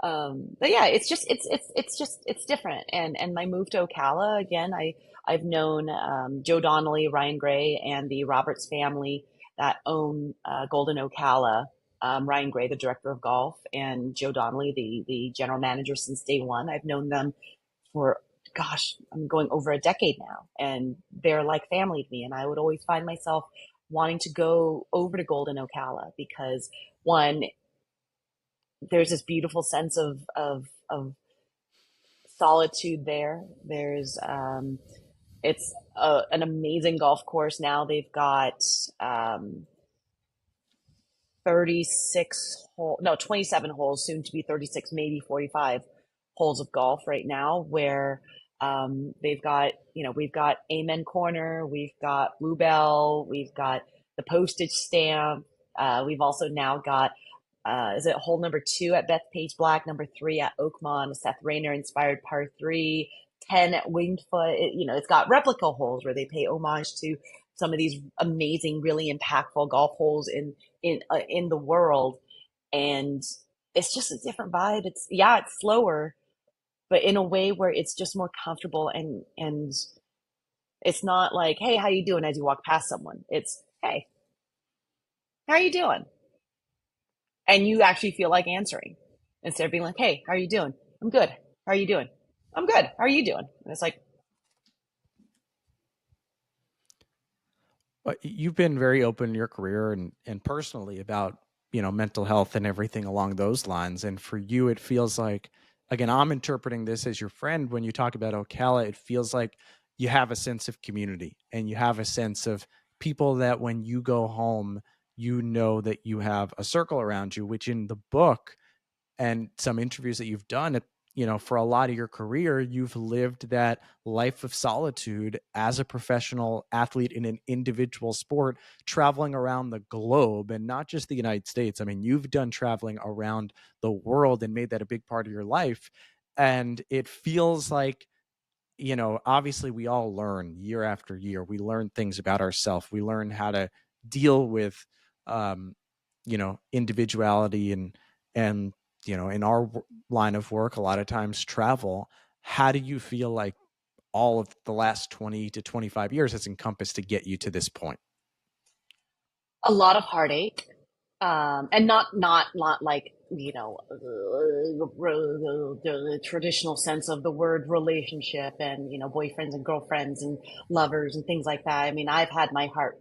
But yeah, it's different. And my move to Ocala again, I've known Joe Donnelly, Ryan Gray, and the Roberts family that own Golden Ocala. Ryan Gray, the director of golf, and Joe Donnelly, the general manager since day one. I've known them for, gosh, I'm going over a decade now, and they're like family to me. And I would always find myself wanting to go over to Golden Ocala because, one, there's this beautiful sense of solitude there. There's it's an amazing golf course now. They've got um, 36 hole, no, 27 holes, soon to be 36, maybe 45 holes of golf right now, where they've got, we've got Amen Corner, we've got Bluebell, we've got the postage stamp. We've also now got, is it hole number 2 at Bethpage Black, number 3 at Oakmont, Seth Rayner inspired par 3, 10 at Winged Foot. It's got replica holes where they pay homage to some of these amazing, really impactful golf holes in the world, and it's just a different vibe. It's slower, but in a way where it's just more comfortable, and it's not like, hey, how you doing, as you walk past someone. It's, hey, how are you doing? And you actually feel like answering instead of being like, hey, how are you doing? I'm good. How are you doing? I'm good. How are you doing? And it's like, But you've been very open in your career and personally about, mental health and everything along those lines. And for you, it feels like, again, I'm interpreting this as your friend. When you talk about Ocala, it feels like you have a sense of community and you have a sense of people that when you go home, you know that you have a circle around you, which in the book and some interviews that you've done, for a lot of your career, you've lived that life of solitude as a professional athlete in an individual sport, traveling around the globe and not just the United States. I mean, you've done traveling around the world and made that a big part of your life. And it feels like, obviously we all learn year after year. We learn things about ourselves. We learn how to deal with, um, individuality and, in our line of work, a lot of times travel. How do you feel like all of the last 20 to 25 years has encompassed to get you to this point? a lot of heartache, and not like, the traditional sense of the word relationship, and boyfriends and girlfriends and lovers and things like that. I mean, I've had my heart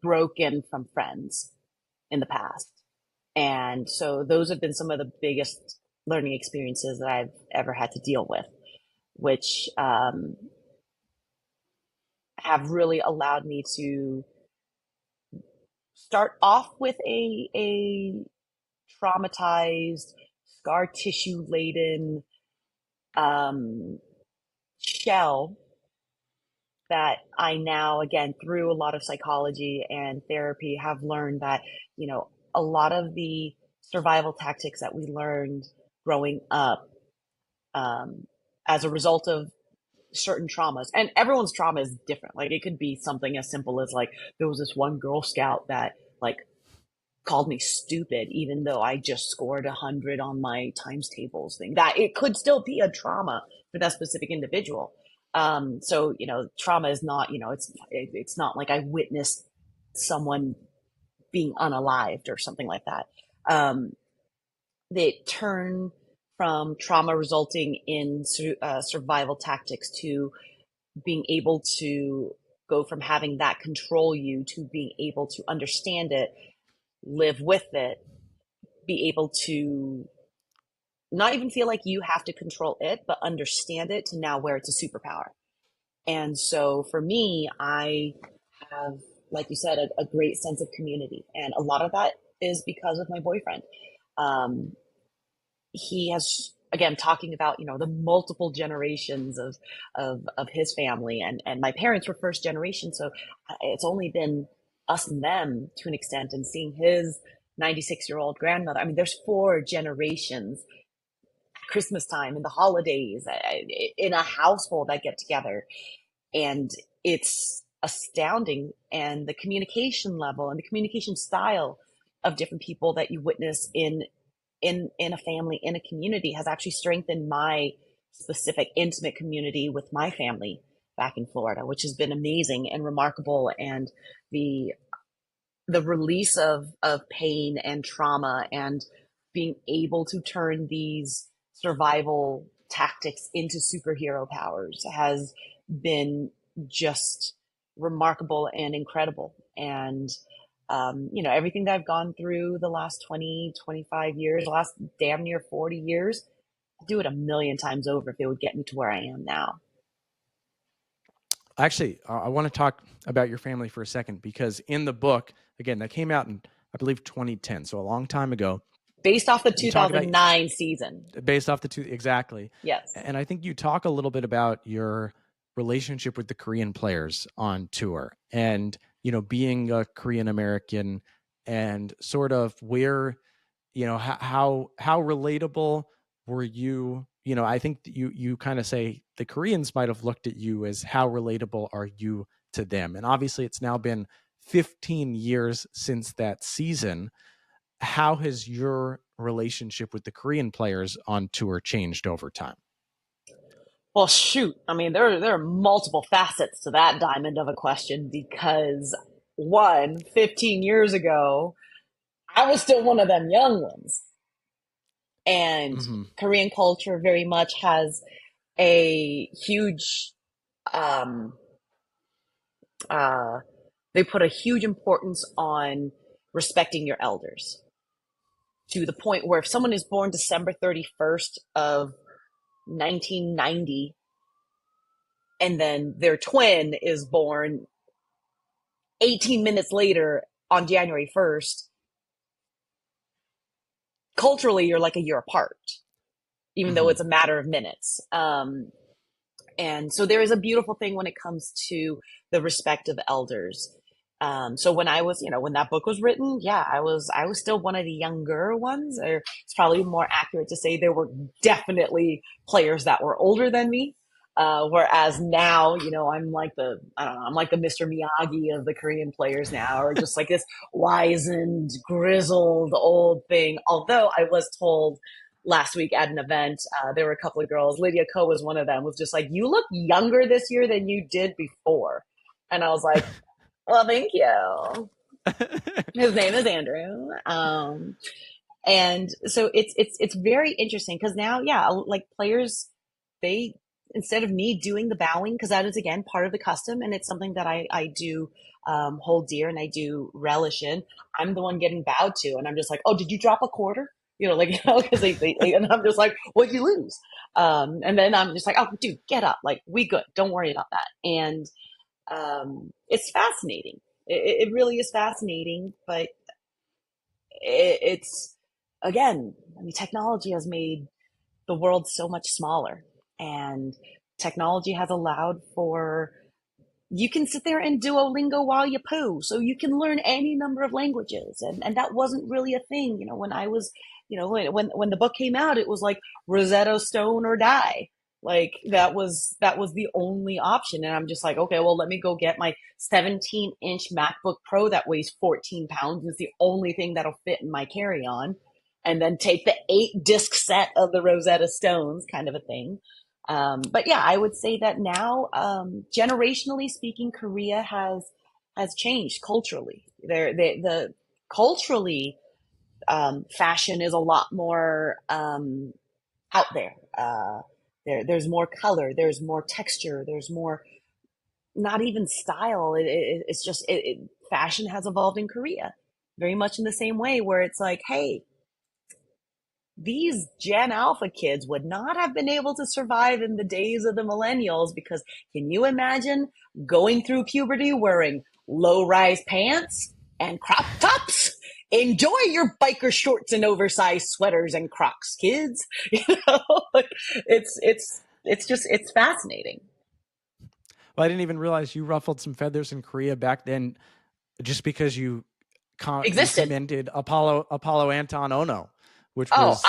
broken from friends in the past, and so those have been some of the biggest learning experiences that I've ever had to deal with, which have really allowed me to start off with a traumatized, scar tissue laden um, shell that I now, again, through a lot of psychology and therapy, have learned that, a lot of the survival tactics that we learned growing up, um, as a result of certain traumas, and everyone's trauma is different. Like, it could be something as simple as, like, there was this one Girl Scout that, like, called me stupid, even though I just scored 100 on my times tables thing. That it could still be a trauma for that specific individual. So trauma is not, it's not like I witnessed someone being unalived or something like that. Um, they turn from trauma resulting in survival tactics to being able to go from having that control you to being able to understand it, live with it, be able to not even feel like you have to control it, but understand it to now where it's a superpower. And so for me, I have, like you said, a great sense of community. And a lot of that is because of my boyfriend. Um, he has, again, talking about, the multiple generations of his family, and my parents were first generation. So it's only been us and them to an extent, and seeing his 96-year-old grandmother. I mean, there's 4 generations, Christmas time and the holidays, in a household that get together. And it's astounding. And the communication level and the communication style of different people that you witness in a family, in a community, has actually strengthened my specific intimate community with my family back in Florida, which has been amazing and remarkable. And the the release of pain and trauma, and being able to turn these survival tactics into superhero powers has been just remarkable and incredible. And Everything that I've gone through the last 20, 25 years, the last damn near 40 years, I'd do it a million times over if it would get me to where I am now. Actually, I want to talk about your family for a second, because in the book, again, that came out in, I believe, 2010, so a long time ago. Based off the 2009 season. Based off exactly. Yes. And I think you talk a little bit about your relationship with the Korean players on tour, and, being a Korean American, and sort of where, how relatable were you? I think you kind of say the Koreans might have looked at you as, how relatable are you to them? And obviously it's now been 15 years since that season. How has your relationship with the Korean players on tour changed over time? Well, shoot. I mean, there are multiple facets to that diamond of a question, because 15 years ago, I was still one of them young ones. And Korean culture very much has a huge, they put a huge importance on respecting your elders, to the point where if someone is born December 31st of 1990, and then their twin is born 18 minutes later on January 1st, culturally, you're like a year apart, even though it's a matter of minutes. And so there is a beautiful thing when it comes to the respect of elders. So when I was, when that book was written, I was still one of the younger ones. Or it's probably more accurate to say there were definitely players that were older than me. Whereas now, I'm like I'm like the Mr. Miyagi of the Korean players now, or just like this wizened, grizzled old thing. Although I was told last week at an event, there were a couple of girls, Lydia Ko was one of them, was just like, you look younger this year than you did before. And I was like, well, thank you. His name is Andrew. And so it's very interesting, because now, like players, they, instead of me doing the bowing, because that is again part of the custom, and it's something that I do hold dear and I do relish in, I'm the one getting bowed to, and I'm just like, oh, did you drop a quarter? Because and I'm just like, what'd you lose? And then I'm just like, oh, dude, get up, like, we good, don't worry about that. And it's fascinating. It really is fascinating, but it's, again, I mean, technology has made the world so much smaller, and technology has allowed for, you can sit there and Duolingo while you poo, so you can learn any number of languages, and that wasn't really a thing. When I was, when the book came out, it was like Rosetta Stone or die. Like that was the only option. And I'm just like, okay, well, let me go get my 17-inch MacBook Pro that weighs 14 pounds. It's the only thing that'll fit in my carry-on. And then take the 8-disc set of the Rosetta Stones, kind of a thing. But yeah, I would say that now, generationally speaking, Korea has changed culturally. The culturally, fashion is a lot more out there. There's more color, there's more texture, there's more, not even style. It's just fashion has evolved in Korea very much in the same way, where it's like, hey, these Gen Alpha kids would not have been able to survive in the days of the millennials, because can you imagine going through puberty wearing low-rise pants and crop tops? Enjoy your biker shorts and oversized sweaters and Crocs, kids. It's fascinating. Well, I didn't even realize you ruffled some feathers in Korea back then, just because you commended Apollo Anton Ono, which was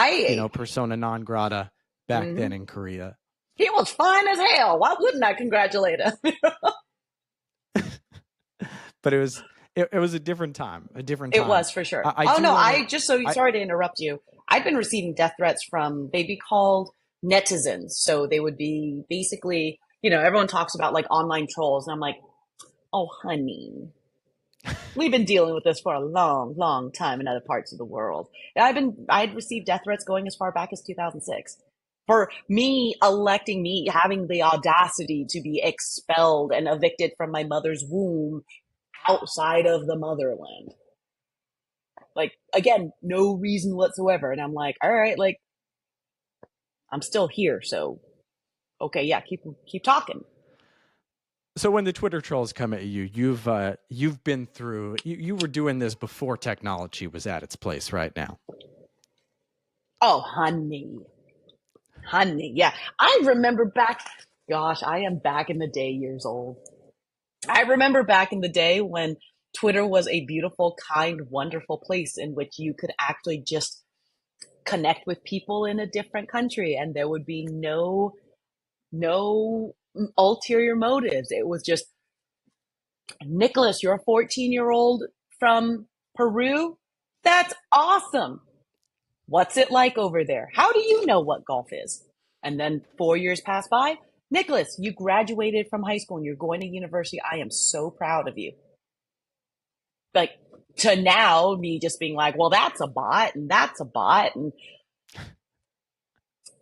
persona non grata back then in Korea. He was fine as hell. Why wouldn't I congratulate him? But it was a different time. It was, for sure. Sorry to interrupt you. I've been receiving death threats from, they'd be called netizens. So they would be basically, everyone talks about like online trolls, and I'm like, oh, honey, we've been dealing with this for a long, long time in other parts of the world. I'd received death threats going as far back as 2006 for me having the audacity to be expelled and evicted from my mother's womb outside of the motherland. Like, again, no reason whatsoever. And I'm like, all right, like, I'm still here. So, okay, yeah, keep talking. So when the Twitter trolls come at you, you've been through. You were doing this before technology was at its place. Right now, Oh, honey, yeah. I remember back. Gosh, I am back in the day, years old. I remember back in the day when Twitter was a beautiful, kind, wonderful place in which you could actually just connect with people in a different country, and there would be no ulterior motives. It was just, Nicholas, you're a 14-year-old from Peru. That's awesome. What's it like over there? How do you know what golf is? And then 4 years pass by. Nicholas, you graduated from high school and you're going to university. I am so proud of you. Like, to now me just being like, well, that's a bot and that's a bot and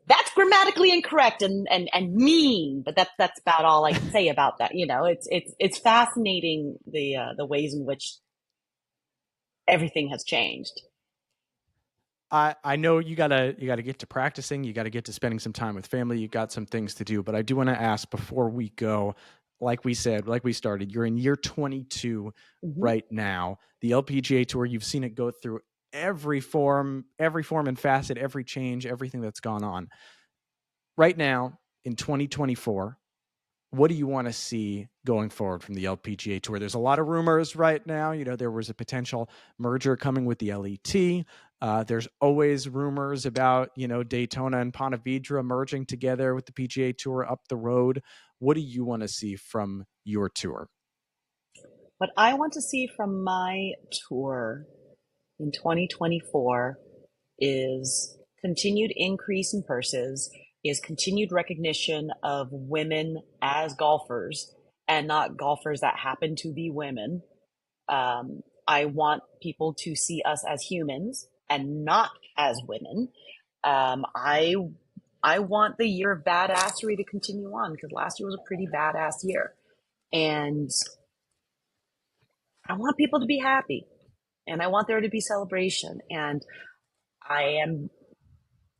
that's grammatically incorrect and mean, but that's about all I can say about that. It's fascinating the ways in which everything has changed. I know you gotta get to practicing. You gotta get to spending some time with family. You got some things to do, but I do want to ask before we go. Like we said, like we started, you're in year 22 right now. The LPGA Tour, you've seen it go through every form and facet, every change, everything that's gone on. Right now in 2024, what do you want to see going forward from the LPGA Tour? There's a lot of rumors right now. There was a potential merger coming with the LET. There's always rumors about, Daytona and Ponte Vedra merging together with the PGA Tour up the road. What do you want to see from your tour? What I want to see from my tour in 2024 is continued increase in purses, is continued recognition of women as golfers and not golfers that happen to be women. I want people to see us as humans and not as women. I want the year of badassery to continue on because last year was a pretty badass year. And I want people to be happy and I want there to be celebration. And I am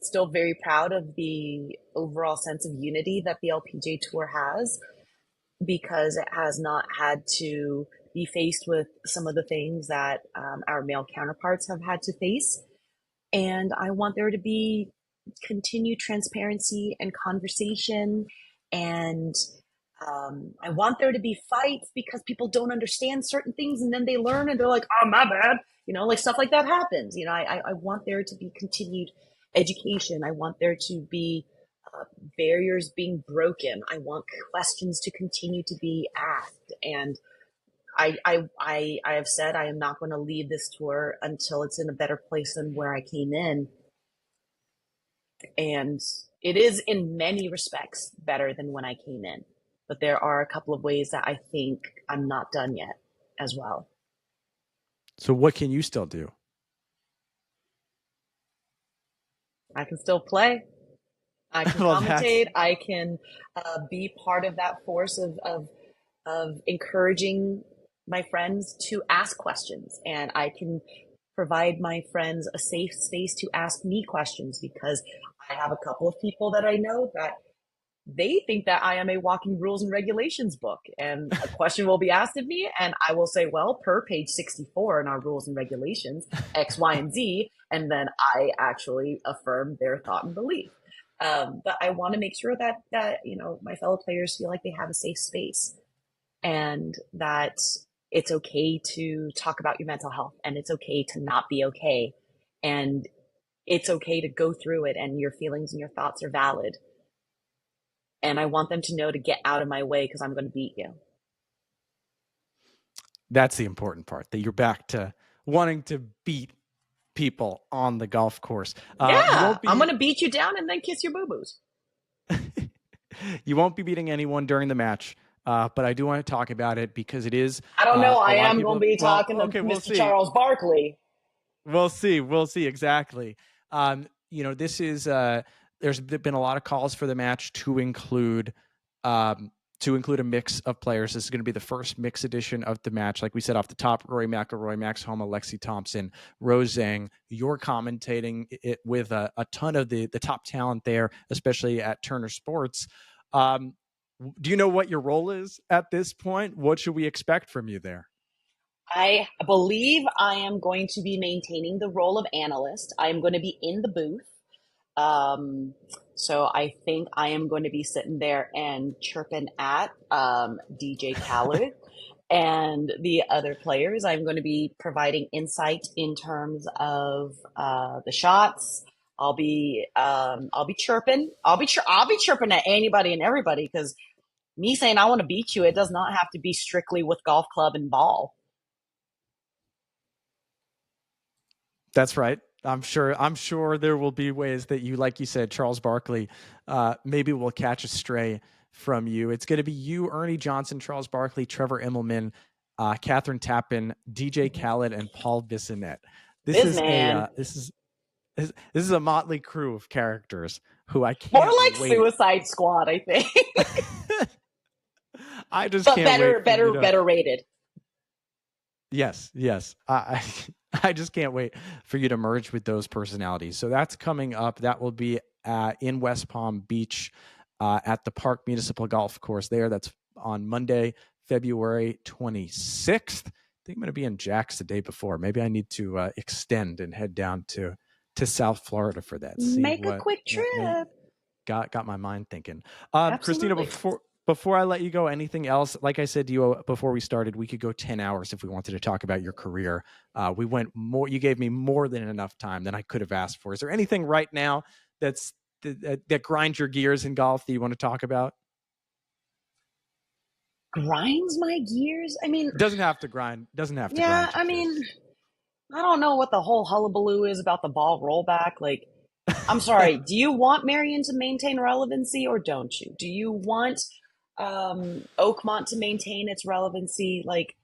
still very proud of the overall sense of unity that the LPGA Tour has because it has not had to be faced with some of the things that our male counterparts have had to face. And I want there to be continued transparency and conversation. And I want there to be fights because people don't understand certain things and then they learn and they're like, oh, my bad. Like stuff like that happens. I want there to be continued education. I want there to be barriers being broken. I want questions to continue to be asked. And I have said I am not going to leave this tour until it's in a better place than where I came in. And it is in many respects better than when I came in. But there are a couple of ways that I think I'm not done yet as well. So what can you still do? I can still play. I can commentate. I can be part of that force of encouraging my friends to ask questions. And I can provide my friends a safe space to ask me questions because I have a couple of people that I know that they think that I am a walking rules and regulations book. And a question will be asked of me, and I will say, well, per page 64 in our rules and regulations, X, Y, and Z. And then I actually affirm their thought and belief. But I want to make sure that my fellow players feel like they have a safe space and that it's okay to talk about your mental health and it's okay to not be okay. And it's okay to go through it and your feelings and your thoughts are valid. And I want them to know to get out of my way because I'm going to beat you. That's the important part, that you're back to wanting to beat people on the golf course. I'm going to beat you down and then kiss your boo-boos. You won't be beating anyone during the match, but I do want to talk about it because it is. I don't know. I am going to be talking to Mr. Charles Barkley. We'll see. Exactly. This is. There's been a lot of calls for the match to include to include a mix of players. This is going to be the first mix edition of the match. Like we said off the top, Rory McIlroy, Max Homa, Lexi Thompson, Rose Zhang. You're commentating it with a ton of the top talent there, especially at Turner Sports. Do you know what your role is at this point? What should we expect from you there? I believe I am going to be maintaining the role of analyst. I am going to be in the booth. So I think I am going to be sitting there and chirping at DJ Khaled and the other players. I'm going to be providing insight in terms of the shots. I'll be chirping. I'll be chirping at anybody and everybody, because me saying I want to beat you, it does not have to be strictly with golf club and ball. That's right. I'm sure there will be ways that you, like you said, Charles Barkley, maybe will catch a stray from you. It's going to be you, Ernie Johnson, Charles Barkley, Trevor Immelman, Catherine Tappan, DJ Khaled, and Paul Bissonnette. This is a motley crew of characters who I can't more like wait. Suicide Squad, I think. I just but can't better rated. Yes. I just can't wait for you to merge with those personalities. So that's coming up. That will be in West Palm Beach at the Park Municipal Golf Course there. That's on Monday, February 26th. I think I'm going to be in Jax the day before. Maybe I need to extend and head down to South Florida for that. Make a quick trip. Got my mind thinking. Absolutely. Christina, before I let you go, anything else? Like I said to you before we started, we could go 10 hours if we wanted to talk about your career. We went more. You gave me more than enough time than I could have asked for. Is there anything right now that grinds your gears in golf that you want to talk about? Grinds my gears? I mean, doesn't have to grind. Yeah, I mean, I don't know what the whole hullabaloo is about the ball rollback. Like, I'm sorry. Do you want Marion to maintain relevancy or don't you? Do you want Oakmont to maintain its relevancy? Like,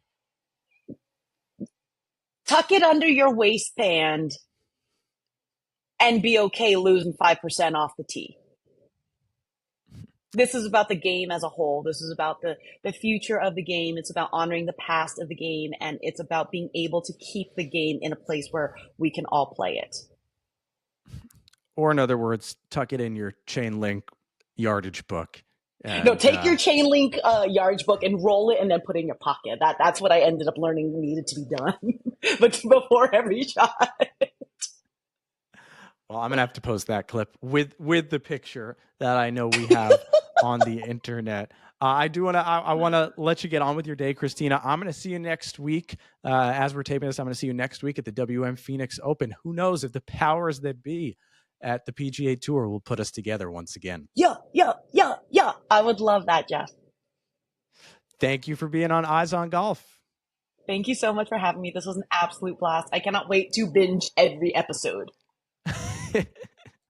tuck it under your waistband and be okay losing 5% off the tee. This is about the game as a whole. This is about the future of the game. It's about honoring the past of the game, and it's about being able to keep the game in a place where we can all play it. Or in other words, tuck it in your chain link yardage book. And, no, take your chain link yardage book and roll it and then put it in your pocket. That's what I ended up learning needed to be done but before every shot. Well, I'm going to have to post that clip with the picture that I know we have on the internet. I want to let you get on with your day, Christina. I'm going to see you next week. As we're taping this, I'm going to see you next week at the WM Phoenix Open. Who knows if the powers that be at the PGA Tour will put us together once again. Yeah. I would love that, Jeff. Thank you for being on Eyes on Golf. Thank you so much for having me. This was an absolute blast. I cannot wait to binge every episode.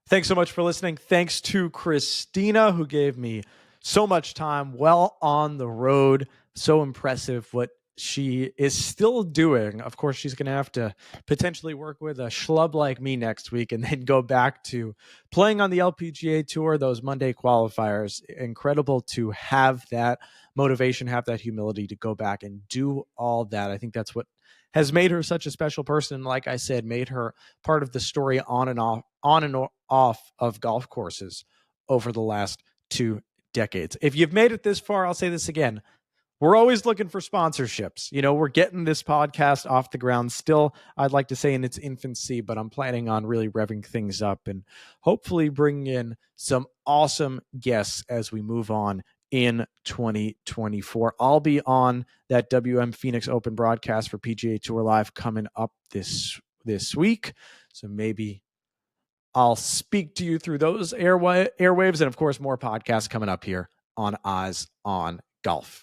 Thanks so much for listening. Thanks to Christina, who gave me so much time well on the road. So impressive what she is still doing. Of course, she's going to have to potentially work with a schlub like me next week and then go back to playing on the LPGA Tour, those Monday qualifiers. Incredible to have that motivation, have that humility to go back and do all that. I think that's what has made her such a special person. Like I said, made her part of the story on and off of golf courses over the last 2 decades. If you've made it this far, I'll say this again. We're always looking for sponsorships. We're getting this podcast off the ground still, I'd like to say, in its infancy, but I'm planning on really revving things up and hopefully bringing in some awesome guests as we move on in 2024. I'll be on that WM Phoenix Open broadcast for PGA Tour Live coming up this week. So maybe I'll speak to you through those airwaves. And of course, more podcasts coming up here on Eyes on Golf.